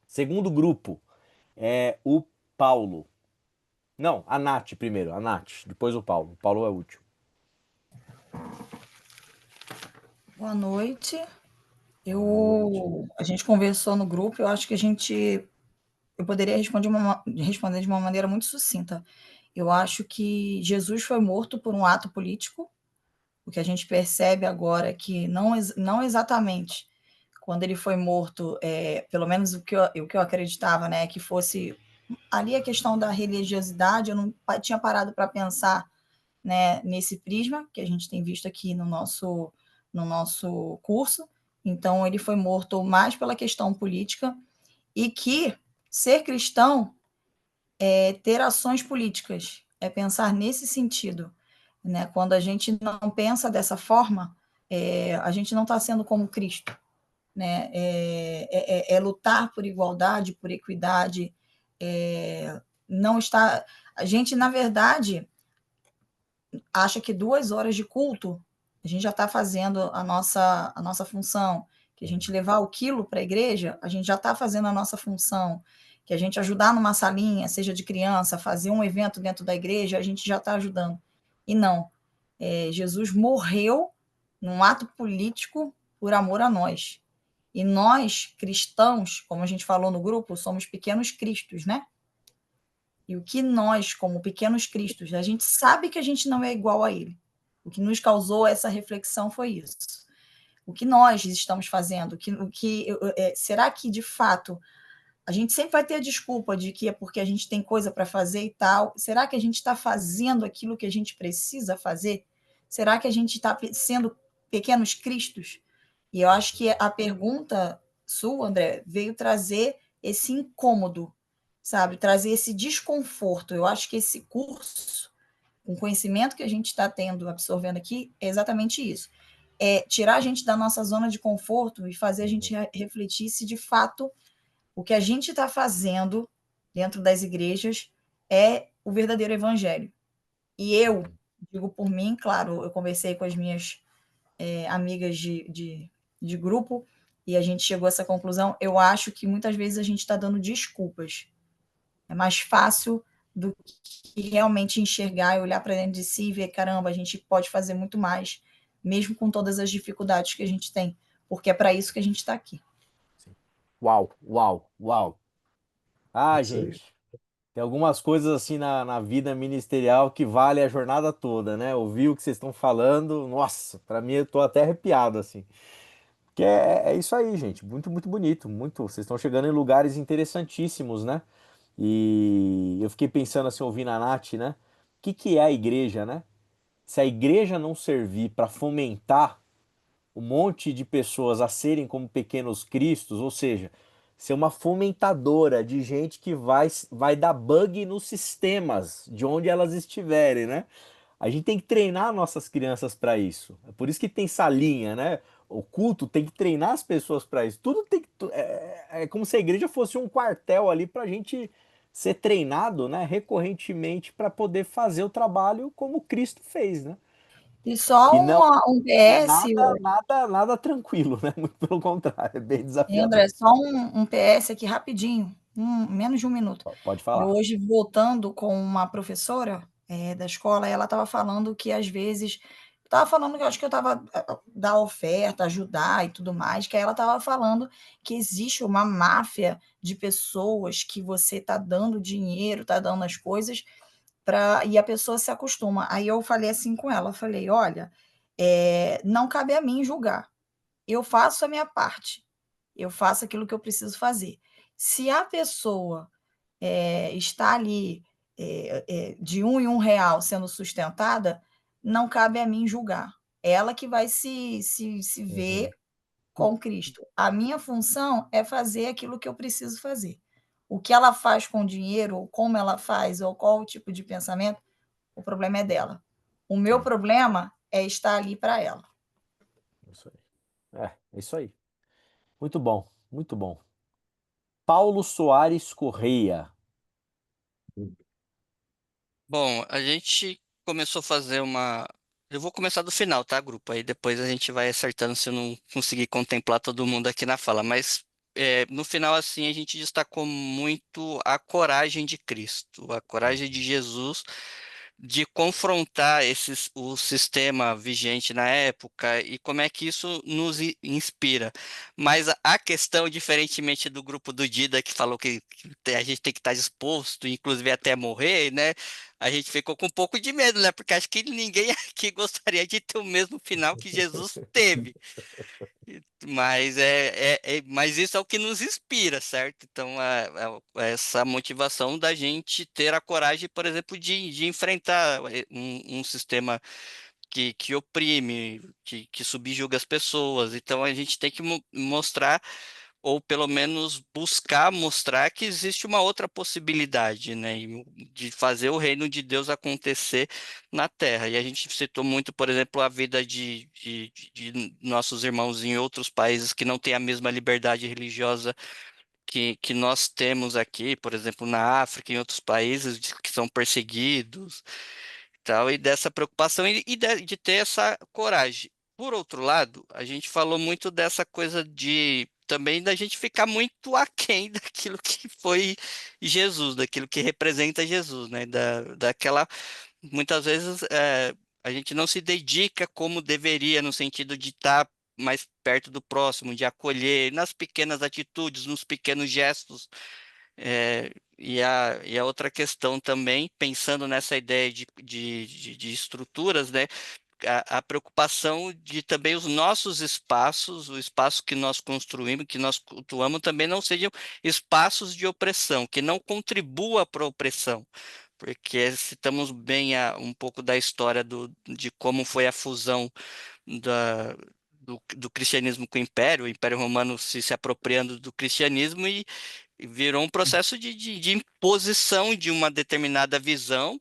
Segundo grupo é o Paulo. Não, a Nath primeiro, a Nath, depois o Paulo. O Paulo é o último. Boa noite. A gente conversou no grupo, eu acho que eu poderia responder de uma maneira muito sucinta. Eu acho que Jesus foi morto por um ato político. O que a gente percebe agora é que não exatamente quando ele foi morto, pelo menos o que eu acreditava, né, que fosse ali a questão da religiosidade, eu não tinha parado para pensar, né, nesse prisma que a gente tem visto aqui no nosso curso. Então, ele foi morto mais pela questão política e que ser cristão é ter ações políticas, é pensar nesse sentido, né? Quando a gente não pensa dessa forma, a gente não está sendo como Cristo, né? É lutar por igualdade, por equidade, não está. A gente, na verdade, acha que 2 horas de culto a gente já está fazendo a nossa função, que a gente levar o quilo para a igreja, a gente já está fazendo a nossa função, que a gente ajudar numa salinha, seja de criança, fazer um evento dentro da igreja, a gente já está ajudando. E não, Jesus morreu num ato político por amor a nós. E nós, cristãos, como a gente falou no grupo, somos pequenos cristos, né? E o que nós, como pequenos cristos, a gente sabe que a gente não é igual a ele. O que nos causou essa reflexão foi isso. O que nós estamos fazendo? Será que, de fato, a gente sempre vai ter a desculpa de que é porque a gente tem coisa para fazer e tal? Será que a gente está fazendo aquilo que a gente precisa fazer? Será que a gente está sendo pequenos cristos? E eu acho que a pergunta sua, André, veio trazer esse incômodo, sabe? Trazer esse desconforto. Eu acho que esse curso, com o conhecimento que a gente está tendo, absorvendo aqui, é exatamente isso. É tirar a gente da nossa zona de conforto e fazer a gente refletir se, de fato, o que a gente está fazendo dentro das igrejas é o verdadeiro evangelho. E eu digo por mim, claro, eu conversei com as minhas amigas de grupo e a gente chegou a essa conclusão. Eu acho que muitas vezes a gente está dando desculpas. É mais fácil do que realmente enxergar e olhar para dentro de si e ver, caramba, a gente pode fazer muito mais, mesmo com todas as dificuldades que a gente tem, porque é para isso que a gente está aqui. Uau, uau, uau. Ah, Isso aí. gente, tem algumas coisas assim na vida ministerial que vale a jornada toda, né? Ouvir o que vocês estão falando, nossa, pra mim eu tô até arrepiado, assim. Que é isso aí, gente. Muito, muito bonito. Muito. Vocês estão chegando em lugares interessantíssimos, né? E eu fiquei pensando assim, ouvindo a Nath, né? O que que é a igreja, né? Se a igreja não servir para fomentar um monte de pessoas a serem como pequenos cristos, ou seja, ser uma fomentadora de gente que vai dar bug nos sistemas de onde elas estiverem, né? A gente tem que treinar nossas crianças para isso. É por isso que tem salinha, né? O culto tem que treinar as pessoas para isso. Tudo tem que. É como se a igreja fosse um quartel ali para a gente ser treinado, né, recorrentemente para poder fazer o trabalho como Cristo fez, né? E só E não um é PS, nada tranquilo, né? Muito pelo contrário, é bem desafiador. André, só um PS aqui rapidinho, menos de um minuto. Pode Eu falar. hoje voltando com uma professora da escola, ela estava falando que às vezes estava falando que eu acho que eu estava dar oferta, ajudar e tudo mais, que aí ela estava falando que existe uma máfia de pessoas que você está dando dinheiro, está dando as coisas e a pessoa se acostuma. Aí eu falei assim com ela, eu falei, olha, não cabe a mim julgar. Eu faço a minha parte. Eu faço aquilo que eu preciso fazer. Se a pessoa está ali de um em um real sendo sustentada, não cabe a mim julgar. Ela que vai se Uhum. ver com Cristo. A minha função é fazer aquilo que eu preciso fazer. O que ela faz com o dinheiro, ou como ela faz, ou qual o tipo de pensamento, o problema é dela. O meu É, problema é estar ali para ela. isso aí. É isso aí. Muito bom, muito bom. Paulo Soares Correia. Bom, a gente começou a fazer uma. Eu vou começar do final, tá, grupo? Aí depois a gente vai acertando se eu não conseguir contemplar todo mundo aqui na fala. Mas no final, assim, a gente destacou muito a coragem de Cristo, a coragem de Jesus de confrontar o sistema vigente na época e como é que isso nos inspira. Mas a questão, diferentemente do grupo do Dida, que falou que a gente tem que estar disposto, inclusive até morrer, né? A gente ficou com um pouco de medo, né? Porque acho que ninguém aqui gostaria de ter o mesmo final que Jesus teve. Mas mas isso é o que nos inspira, certo? Então, essa motivação da gente ter a coragem, por exemplo, de enfrentar um sistema que oprime, que subjuga as pessoas. Então, a gente tem que mostrar ou pelo menos buscar mostrar que existe uma outra possibilidade, né, de fazer o reino de Deus acontecer na Terra. E a gente citou muito, por exemplo, a vida de nossos irmãos em outros países que não têm a mesma liberdade religiosa que nós temos aqui, por exemplo, na África, em outros países que são perseguidos tal, e dessa preocupação de ter essa coragem. Por outro lado, a gente falou muito dessa coisa de também da gente ficar muito aquém daquilo que foi Jesus, daquilo que representa Jesus, né? Daquela, muitas vezes a gente não se dedica como deveria no sentido de estar mais perto do próximo, de acolher nas pequenas atitudes, nos pequenos gestos e a outra questão também, pensando nessa ideia de estruturas, né? A preocupação de também os nossos espaços, o espaço que nós construímos, que nós cultuamos, também não sejam espaços de opressão, que não contribua para a opressão. Porque citamos bem um pouco da história de como foi a fusão do cristianismo com o Império Romano se apropriando do cristianismo e virou um processo de imposição de uma determinada visão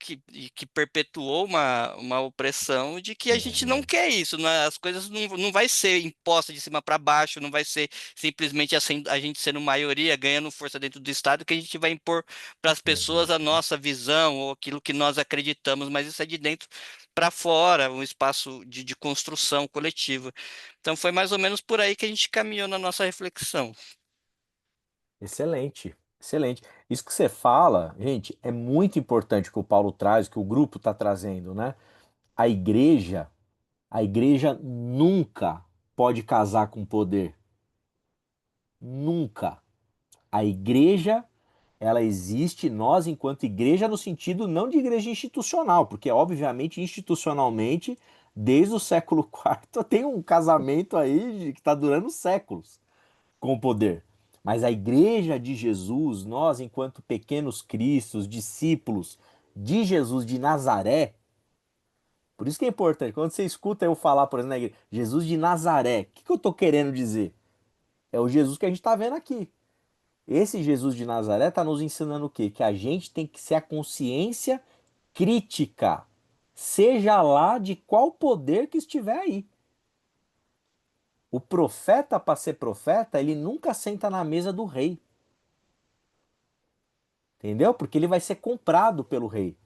que perpetuou uma opressão de que a gente não Uhum. quer isso, né? As coisas não vai ser imposta de cima para baixo, não vai ser simplesmente assim, a gente sendo maioria, ganhando força dentro do Estado, que a gente vai impor para as pessoas Uhum. a nossa visão ou aquilo que nós acreditamos, mas isso é de dentro para fora, um espaço de construção coletiva. Então foi mais ou menos por aí que a gente caminhou na nossa reflexão. Excelente, excelente. Isso que você fala, gente, é muito importante que o Paulo traz, que o grupo está trazendo, né? A igreja, a igreja nunca pode casar com poder. Nunca. A igreja, ela existe, nós enquanto igreja, no sentido não de igreja institucional, porque obviamente institucionalmente, desde o século IV, tem um casamento aí que está durando séculos com o poder. Mas a igreja de Jesus, nós enquanto pequenos cristos, discípulos de Jesus de Nazaré, por isso que é importante, quando você escuta eu falar, por exemplo, na igreja, Jesus de Nazaré, o que eu estou querendo dizer? É o Jesus que a gente está vendo aqui. Esse Jesus de Nazaré está nos ensinando o quê? Que a gente tem que ser a consciência crítica, seja lá de qual poder que estiver aí. O profeta, para ser profeta, ele nunca senta na mesa do rei. Entendeu? Porque ele vai ser comprado pelo rei.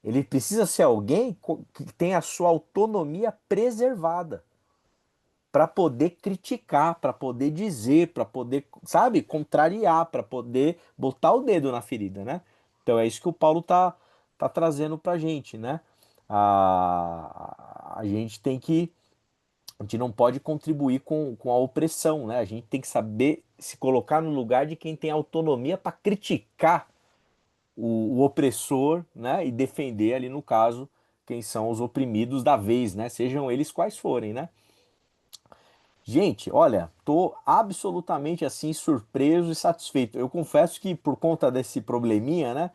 Ele precisa ser alguém que tenha a sua autonomia preservada para poder criticar, para poder dizer, para poder, sabe, contrariar, para poder botar o dedo na ferida, né? Então é isso que o Paulo tá trazendo para a gente, né? A gente tem que, a gente não pode contribuir com a opressão, né? A gente tem que saber se colocar no lugar de quem tem autonomia para criticar o opressor, né? E defender ali no caso quem são os oprimidos da vez, né? Sejam eles quais forem, né? Gente, olha, tô absolutamente assim surpreso e satisfeito. Eu confesso que por conta desse probleminha, né,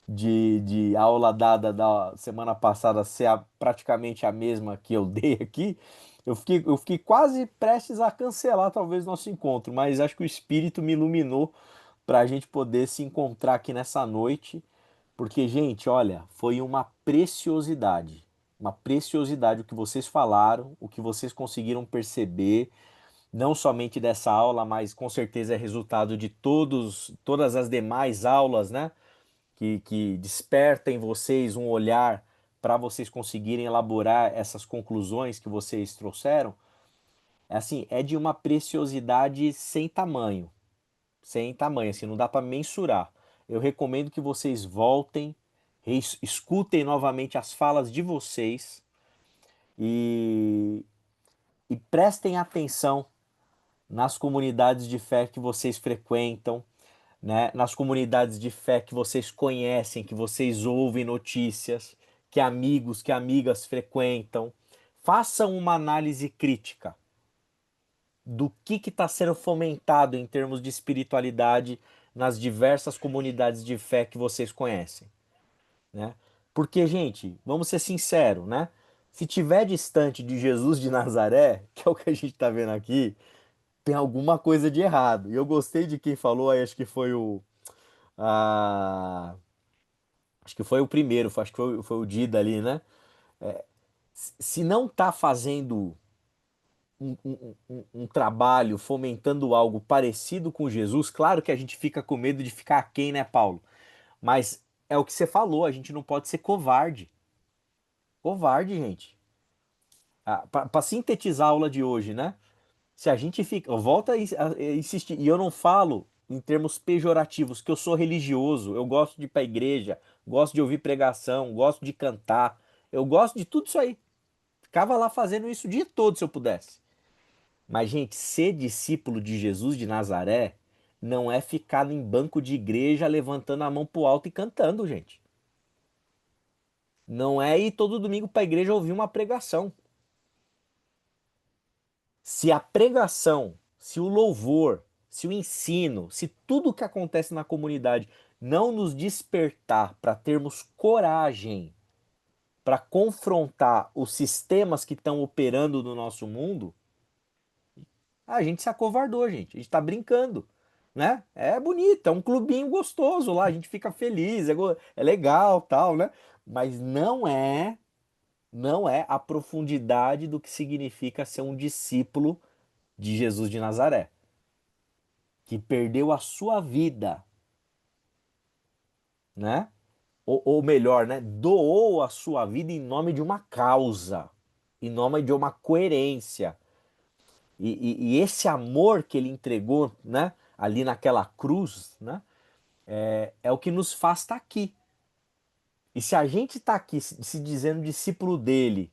de aula dada da semana passada ser praticamente a mesma que eu dei aqui, eu fiquei quase prestes a cancelar talvez nosso encontro, mas acho que o Espírito me iluminou para a gente poder se encontrar aqui nessa noite, porque, gente, olha, foi uma preciosidade o que vocês falaram, o que vocês conseguiram perceber não somente dessa aula, mas com certeza é resultado de todas as demais aulas, né? Que desperta em vocês um olhar para vocês conseguirem elaborar essas conclusões que vocês trouxeram. É assim, é de uma preciosidade sem tamanho, assim, não dá para mensurar. Eu recomendo que vocês voltem, escutem novamente as falas de vocês e, e prestem atenção nas comunidades de fé que vocês frequentam, né? Nas comunidades de fé que vocês conhecem, que vocês ouvem notícias, que amigos, que amigas frequentam. Façam uma análise crítica do que está sendo fomentado em termos de espiritualidade nas diversas comunidades de fé que vocês conhecem, né? Porque, gente, vamos ser sinceros, né? Se tiver distante de Jesus de Nazaré, que é o que a gente está vendo aqui, tem alguma coisa de errado. E eu gostei de quem falou aí, acho que foi a- acho que foi o primeiro, acho que foi o Dida ali, né? Se não tá fazendo um trabalho fomentando algo parecido com Jesus, claro que a gente fica com medo de ficar aquém, né, Paulo? Mas é o que você falou, a gente não pode ser covarde. Covarde, gente. Para sintetizar a aula de hoje, né? Se a gente fica. Volta a insistir. E eu não falo em termos pejorativos, que eu sou religioso, eu gosto de ir pra igreja, gosto de ouvir pregação, gosto de cantar, eu gosto de tudo isso aí. Ficava lá fazendo isso o dia todo se eu pudesse. Mas, gente, ser discípulo de Jesus de Nazaré não é ficar em banco de igreja levantando a mão pro alto e cantando, gente. Não é ir todo domingo pra igreja ouvir uma pregação. Se a pregação, se o louvor, se o ensino, se tudo que acontece na comunidade não nos despertar para termos coragem para confrontar os sistemas que estão operando no nosso mundo, a gente se acovardou, gente. A gente está brincando, né? É bonito, é um clubinho gostoso lá, a gente fica feliz, é legal, tal, né? Mas não é a profundidade do que significa ser um discípulo de Jesus de Nazaré, que perdeu a sua vida, né? Ou melhor, né? Doou a sua vida em nome de uma causa, em nome de uma coerência. E esse amor que ele entregou, né? Ali naquela cruz, né? É o que nos faz estar aqui. E se a gente está aqui se dizendo discípulo dele,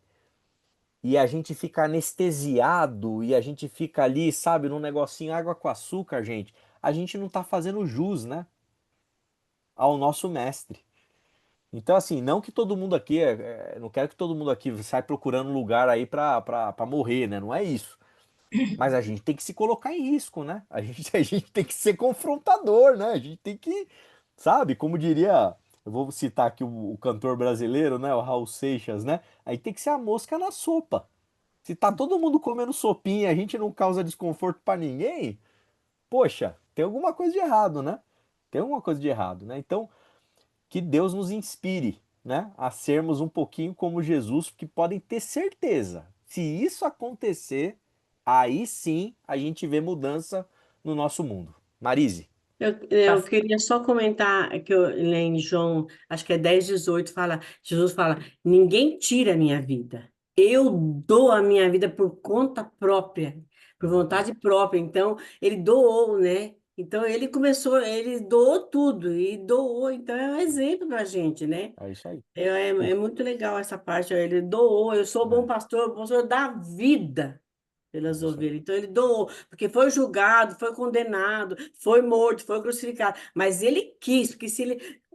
e a gente fica anestesiado, e a gente fica ali, sabe, num negocinho água com açúcar, gente, a gente não está fazendo jus, né, ao nosso mestre. Então, assim, não que todo mundo aqui, não quero que todo mundo aqui saia procurando lugar aí para morrer, né? Não é isso. Mas a gente tem que se colocar em risco, né? A gente tem que ser confrontador, né? A gente tem que, sabe, como diria, eu vou citar aqui o cantor brasileiro, né? O Raul Seixas, né? Aí tem que ser a mosca na sopa. Se tá todo mundo comendo sopinha e a gente não causa desconforto para ninguém, poxa, tem alguma coisa de errado, né? Tem alguma coisa de errado, né? Então, que Deus nos inspire, né, a sermos um pouquinho como Jesus, porque podem ter certeza, se isso acontecer, aí sim a gente vê mudança no nosso mundo. Marise. Eu queria só comentar que em João, acho que é 10:18, Jesus fala, ninguém tira a minha vida. Eu dou a minha vida por conta própria, por vontade própria. Então, ele doou, né? Então, ele doou tudo e doou. Então, é um exemplo para a gente, né? É isso aí. É muito legal essa parte. Ele doou, eu sou o bom pastor da vida pelas ovelhas. Então ele doou, porque foi julgado, foi condenado, foi morto, foi crucificado, mas ele quis, porque se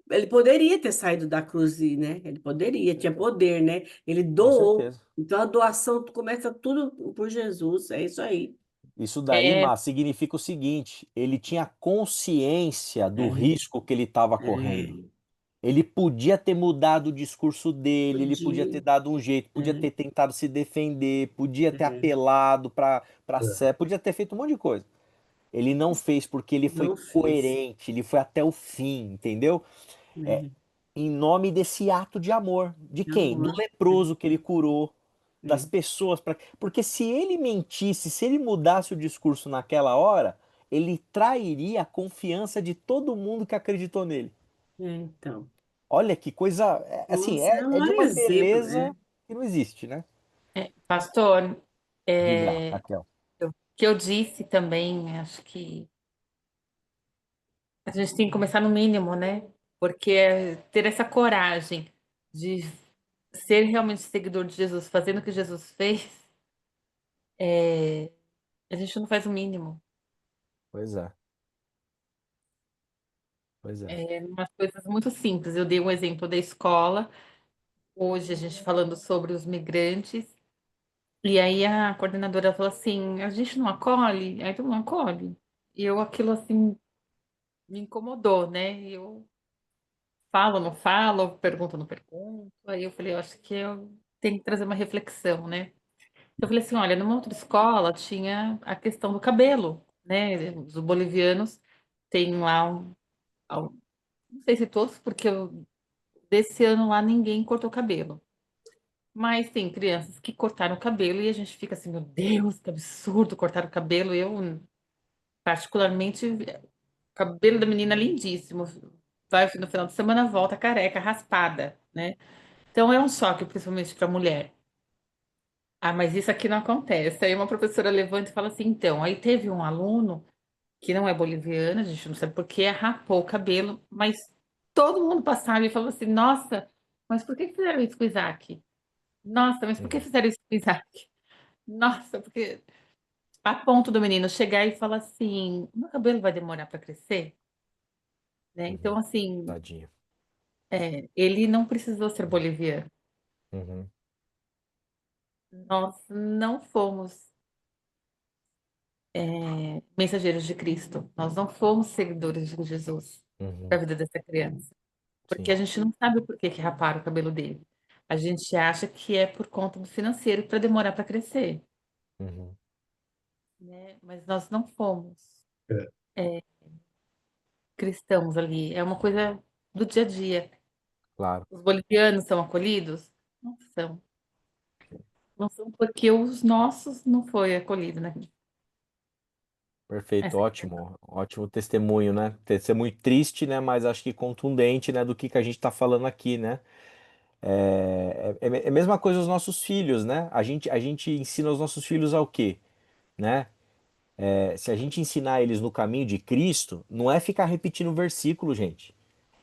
ele poderia ter saído da cruz, né? Ele poderia, tinha poder, né? Ele Com doou. certeza. Então a doação começa tudo por Jesus, é isso aí. Isso daí, Má, significa o seguinte: ele tinha consciência do É, risco que ele estava correndo. é, Ele podia ter mudado o discurso dele, ele podia ter podia, dado um jeito, podia é, ter tentado se defender, podia ter é, apelado para sé, podia ter feito um monte de coisa. Ele não fez porque ele foi não fez. coerente, ele foi até o fim, entendeu? É, É, em nome desse ato de amor. De quem? Do amor, leproso que ele curou, das é, pessoas. Porque se ele mentisse, se ele mudasse o discurso naquela hora, ele trairia a confiança de todo mundo que acreditou nele. então. Olha que coisa, assim, Nossa, é é um de uma exemplo, beleza que não existe, né? Pastor, Diga lá, é, Raquel. o que eu disse também, acho que a gente tem que começar no mínimo, né? Porque ter essa coragem de ser realmente seguidor de Jesus, fazendo o que Jesus fez, a gente não faz o mínimo. Pois é, pois é. Umas coisas muito simples. Eu dei um exemplo da escola, hoje a gente falando sobre os migrantes, e aí a coordenadora falou assim: a gente não acolhe? Aí todo mundo acolhe. E eu, aquilo assim, me incomodou, né? E eu falo, não falo, pergunto, não pergunto. Aí eu falei: eu acho que eu tenho que trazer uma reflexão, né? Eu falei assim: olha, numa outra escola tinha a questão do cabelo, né? Os bolivianos têm lá não sei se todos, porque desse ano lá ninguém cortou cabelo. Mas tem crianças que cortaram o cabelo e a gente fica assim, meu Deus, que absurdo cortar o cabelo. Eu, particularmente, o cabelo da menina é lindíssimo. Vai no final de semana, volta careca, raspada, né? Então é um choque, principalmente para a mulher. Ah, mas isso aqui não acontece. Aí uma professora levanta e fala assim: então, aí teve um aluno que não é boliviano, a gente não sabe por que, rapou o cabelo, mas todo mundo passava e falava assim: nossa, mas por que fizeram isso com o Isaac? Nossa, mas por que Uhum, fizeram isso com o Isaac? Nossa, porque a ponto do menino chegar e falar assim: meu cabelo vai demorar para crescer, né? Então, uhum. assim, Tadinho. ele não precisou ser boliviano. Uhum, Nós não fomos mensageiros de Cristo. Nós não fomos seguidores de Jesus para uhum. a vida dessa criança. Porque a Sim. gente não sabe o porquê que raparam o cabelo dele. A gente acha que é por conta do financeiro para demorar para crescer, Uhum. né? Mas nós não fomos É. cristãos ali. É uma coisa do dia a dia. Claro. Os bolivianos são acolhidos? Não são. Não são porque os nossos não foi acolhido, né? Perfeito, Essa que é a ótimo, ótimo testemunho, né? Testemunho triste, né? Mas acho que contundente, né? Do que a gente está falando aqui, né? É a mesma coisa os nossos filhos, né? A gente ensina os nossos filhos ao quê, né? Se a gente ensinar eles no caminho de Cristo, não é ficar repetindo o versículo, gente.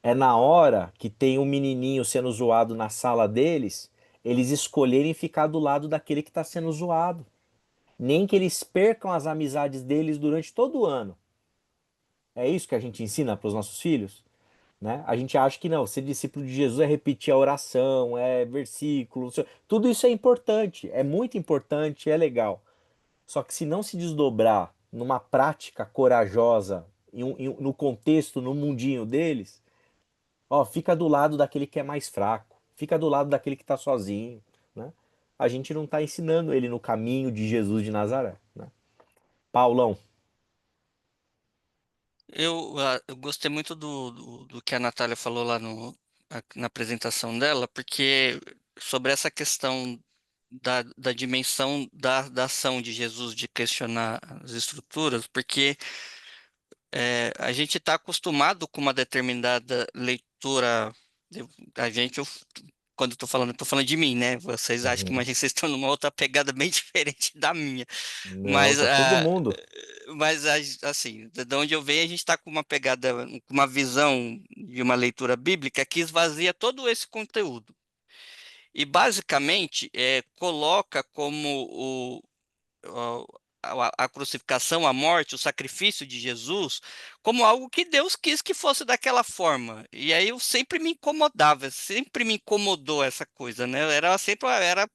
É na hora que tem um menininho sendo zoado na sala deles, eles escolherem ficar do lado daquele que está sendo zoado. Nem que eles percam as amizades deles durante todo o ano. É isso que a gente ensina para os nossos filhos? Né? A gente acha que não, ser discípulo de Jesus é repetir a oração, é versículo, tudo isso é importante, é muito importante, é legal. Só que se não se desdobrar numa prática corajosa, no contexto, no mundinho deles, ó, fica do lado daquele que é mais fraco, fica do lado daquele que está sozinho, né? A gente não está ensinando ele no caminho de Jesus de Nazaré, né? Paulão. Eu gostei muito do que a Natália falou lá na apresentação dela, porque sobre essa questão da dimensão da ação de Jesus de questionar as estruturas, porque a gente está acostumado com uma determinada leitura. A gente, quando eu estou falando de mim, né? Vocês acham que Uhum. imagina, vocês estão numa outra pegada bem diferente da minha. Não, Mas, tá todo mundo. assim, de onde eu venho, a gente está com uma pegada, com uma visão de uma leitura bíblica que esvazia todo esse conteúdo. E, basicamente, coloca como a crucificação, a morte, o sacrifício de Jesus, como algo que Deus quis que fosse daquela forma. E aí eu sempre me incomodava, sempre me incomodou essa coisa, né? Era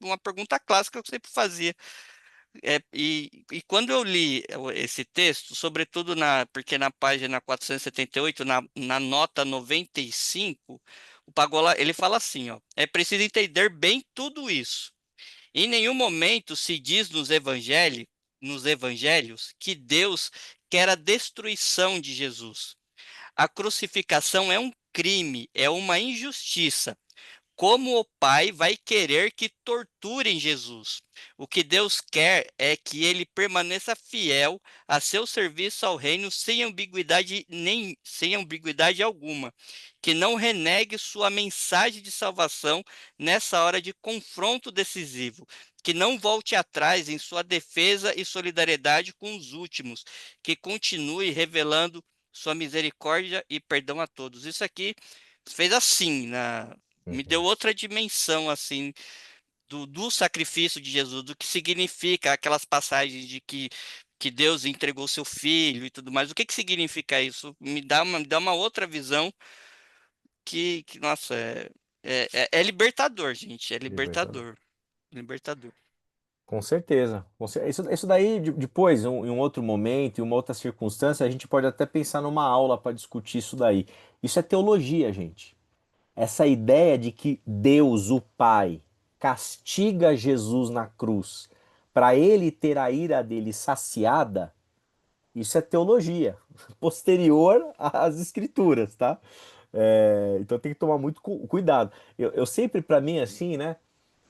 uma pergunta clássica que eu sempre fazia. E quando eu li esse texto, sobretudo porque na página 478, na nota 95, o Pagola, ele fala assim, ó, é preciso entender bem tudo isso. Em nenhum momento se diz nos evangelhos que Deus quer a destruição de Jesus. A crucificação é um crime, é uma injustiça. Como o Pai vai querer que torturem Jesus? O que Deus quer é que ele permaneça fiel a seu serviço ao reino sem ambiguidade alguma, que não renegue sua mensagem de salvação nessa hora de confronto decisivo, que não volte atrás em sua defesa e solidariedade com os últimos, que continue revelando sua misericórdia e perdão a todos. Isso aqui fez assim me deu Uhum. outra dimensão, assim, do sacrifício de Jesus, do que significa aquelas passagens de que Deus entregou seu filho e tudo mais. O que significa isso? Me dá uma outra visão nossa, é libertador, gente. É Libertador. libertador. Libertador. Com certeza. Isso daí, depois, em um outro momento, em uma outra circunstância, a gente pode até pensar numa aula para discutir isso daí. Isso é teologia, gente. Essa ideia de que Deus, o Pai, castiga Jesus na cruz para ele ter a ira dele saciada, isso é teologia, posterior às escrituras, tá? Então tem que tomar muito cuidado. Eu sempre, para mim, assim, né?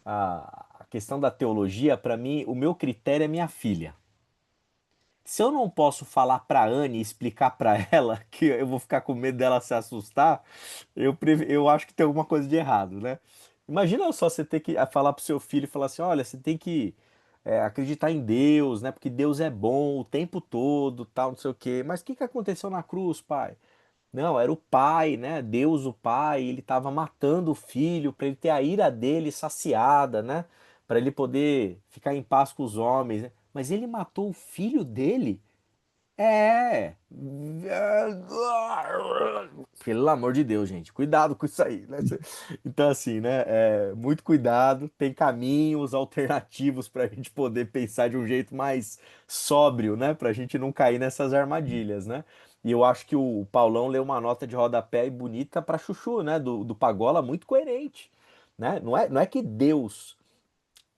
A questão da teologia, para mim, o meu critério é minha filha. Se eu não posso falar para Anne e explicar para ela que eu vou ficar com medo dela se assustar, eu acho que tem alguma coisa de errado, né? Imagina só você ter que falar pro seu filho e falar assim, olha, você tem que acreditar em Deus, né? Porque Deus é bom o tempo todo, tal, não sei o quê. Mas o que aconteceu na cruz, pai? Não, era o pai, né? Deus, o pai, ele estava matando o filho para ele ter a ira dele saciada, né? Para ele poder ficar em paz com os homens, né? Mas ele matou o filho dele? É. Pelo amor de Deus, gente, cuidado com isso aí, né? Então, assim, né? Muito cuidado, tem caminhos alternativos para a gente poder pensar de um jeito mais sóbrio, né? Para a gente não cair nessas armadilhas, né? E eu acho que o Paulão leu uma nota de rodapé bonita para Chuchu, né? Do Pagola, muito coerente, né? Não é que Deus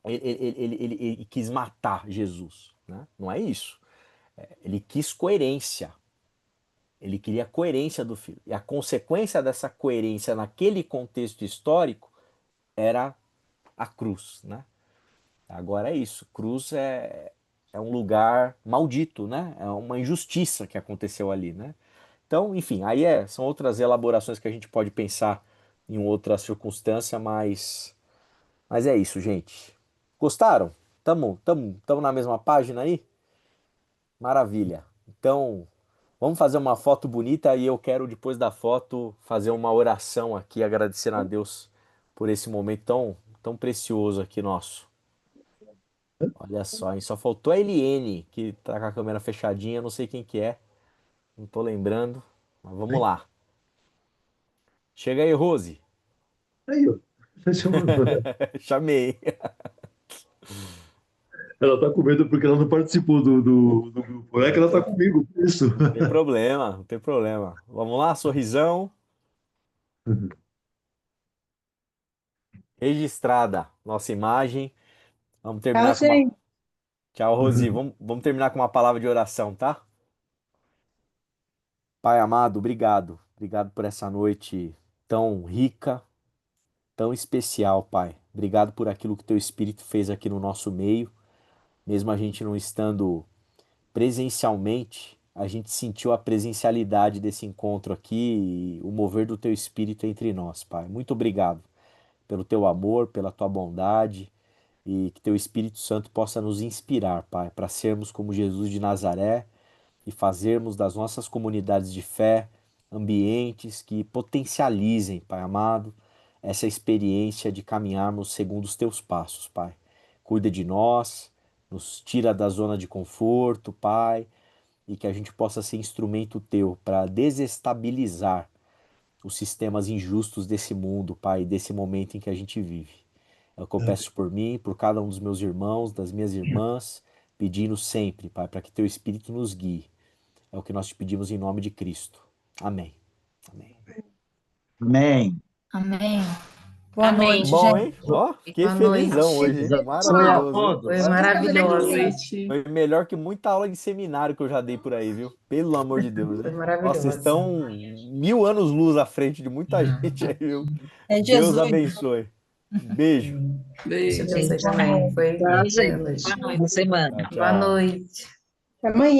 ele quis matar Jesus, né? Não é isso. Ele quis coerência. Ele queria a coerência do filho. E a consequência dessa coerência naquele contexto histórico era a cruz, né? Agora é isso. Cruz é um lugar maldito, né? É uma injustiça que aconteceu ali, né? Então, enfim, aí são outras elaborações que a gente pode pensar em outra circunstância, mas é isso, gente. Gostaram? Tamo na mesma página aí? Maravilha. Então, vamos fazer uma foto bonita e eu quero, depois da foto, fazer uma oração aqui, agradecendo a Deus por esse momento tão precioso aqui nosso. Olha só, hein? Só faltou a Eliene, que tá com a câmera fechadinha, não sei quem que é, Não tô lembrando, mas vamos lá. Chega aí, Rose. Aí, ó. Chamei. Ela tá com medo porque ela não participou do grupo. É que ela tá comigo, por isso. Não tem problema, não tem problema. Vamos lá, sorrisão. Registrada nossa imagem. Vamos Tchau, terminar com uma. gente. Tchau, Rosi. Vamos terminar com uma palavra de oração, tá? Pai amado, obrigado. Obrigado por essa noite tão rica, tão especial, Pai. Obrigado por aquilo que Teu Espírito fez aqui no nosso meio. Mesmo a gente não estando presencialmente, a gente sentiu a presencialidade desse encontro aqui e o mover do Teu Espírito entre nós, Pai. Muito obrigado pelo Teu amor, pela Tua bondade e que Teu Espírito Santo possa nos inspirar, Pai, para sermos como Jesus de Nazaré e fazermos das nossas comunidades de fé ambientes que potencializem, Pai amado, essa experiência de caminharmos segundo os Teus passos, Pai. Cuida de nós, nos tira da zona de conforto, Pai, e que a gente possa ser instrumento Teu para desestabilizar os sistemas injustos desse mundo, Pai, desse momento em que a gente vive. É o que eu peço por mim, por cada um dos meus irmãos, das minhas irmãs, pedindo sempre, Pai, para que Teu Espírito nos guie. É o que nós te pedimos em nome de Cristo. Amém. Amém. Amém. Amém. Boa Amém. noite, Bom, gente. hein? Ó, fiquei Boa felizão noite. hoje, hein? Tchau a Maravilhoso, hein? todos. Foi maravilhoso. Foi melhor que muita aula de seminário que eu já dei por aí, viu? Pelo amor de Deus, Foi hein? Nossa, maravilhoso. vocês estão 1000 anos luz à frente de muita gente aí, viu? É Deus Jesus. abençoe. Beijo. Beijo. Você também. Foi Tchau, boa gente. noite. Boa noite. Boa semana. Tchau, Boa tchau. noite. Até amanhã.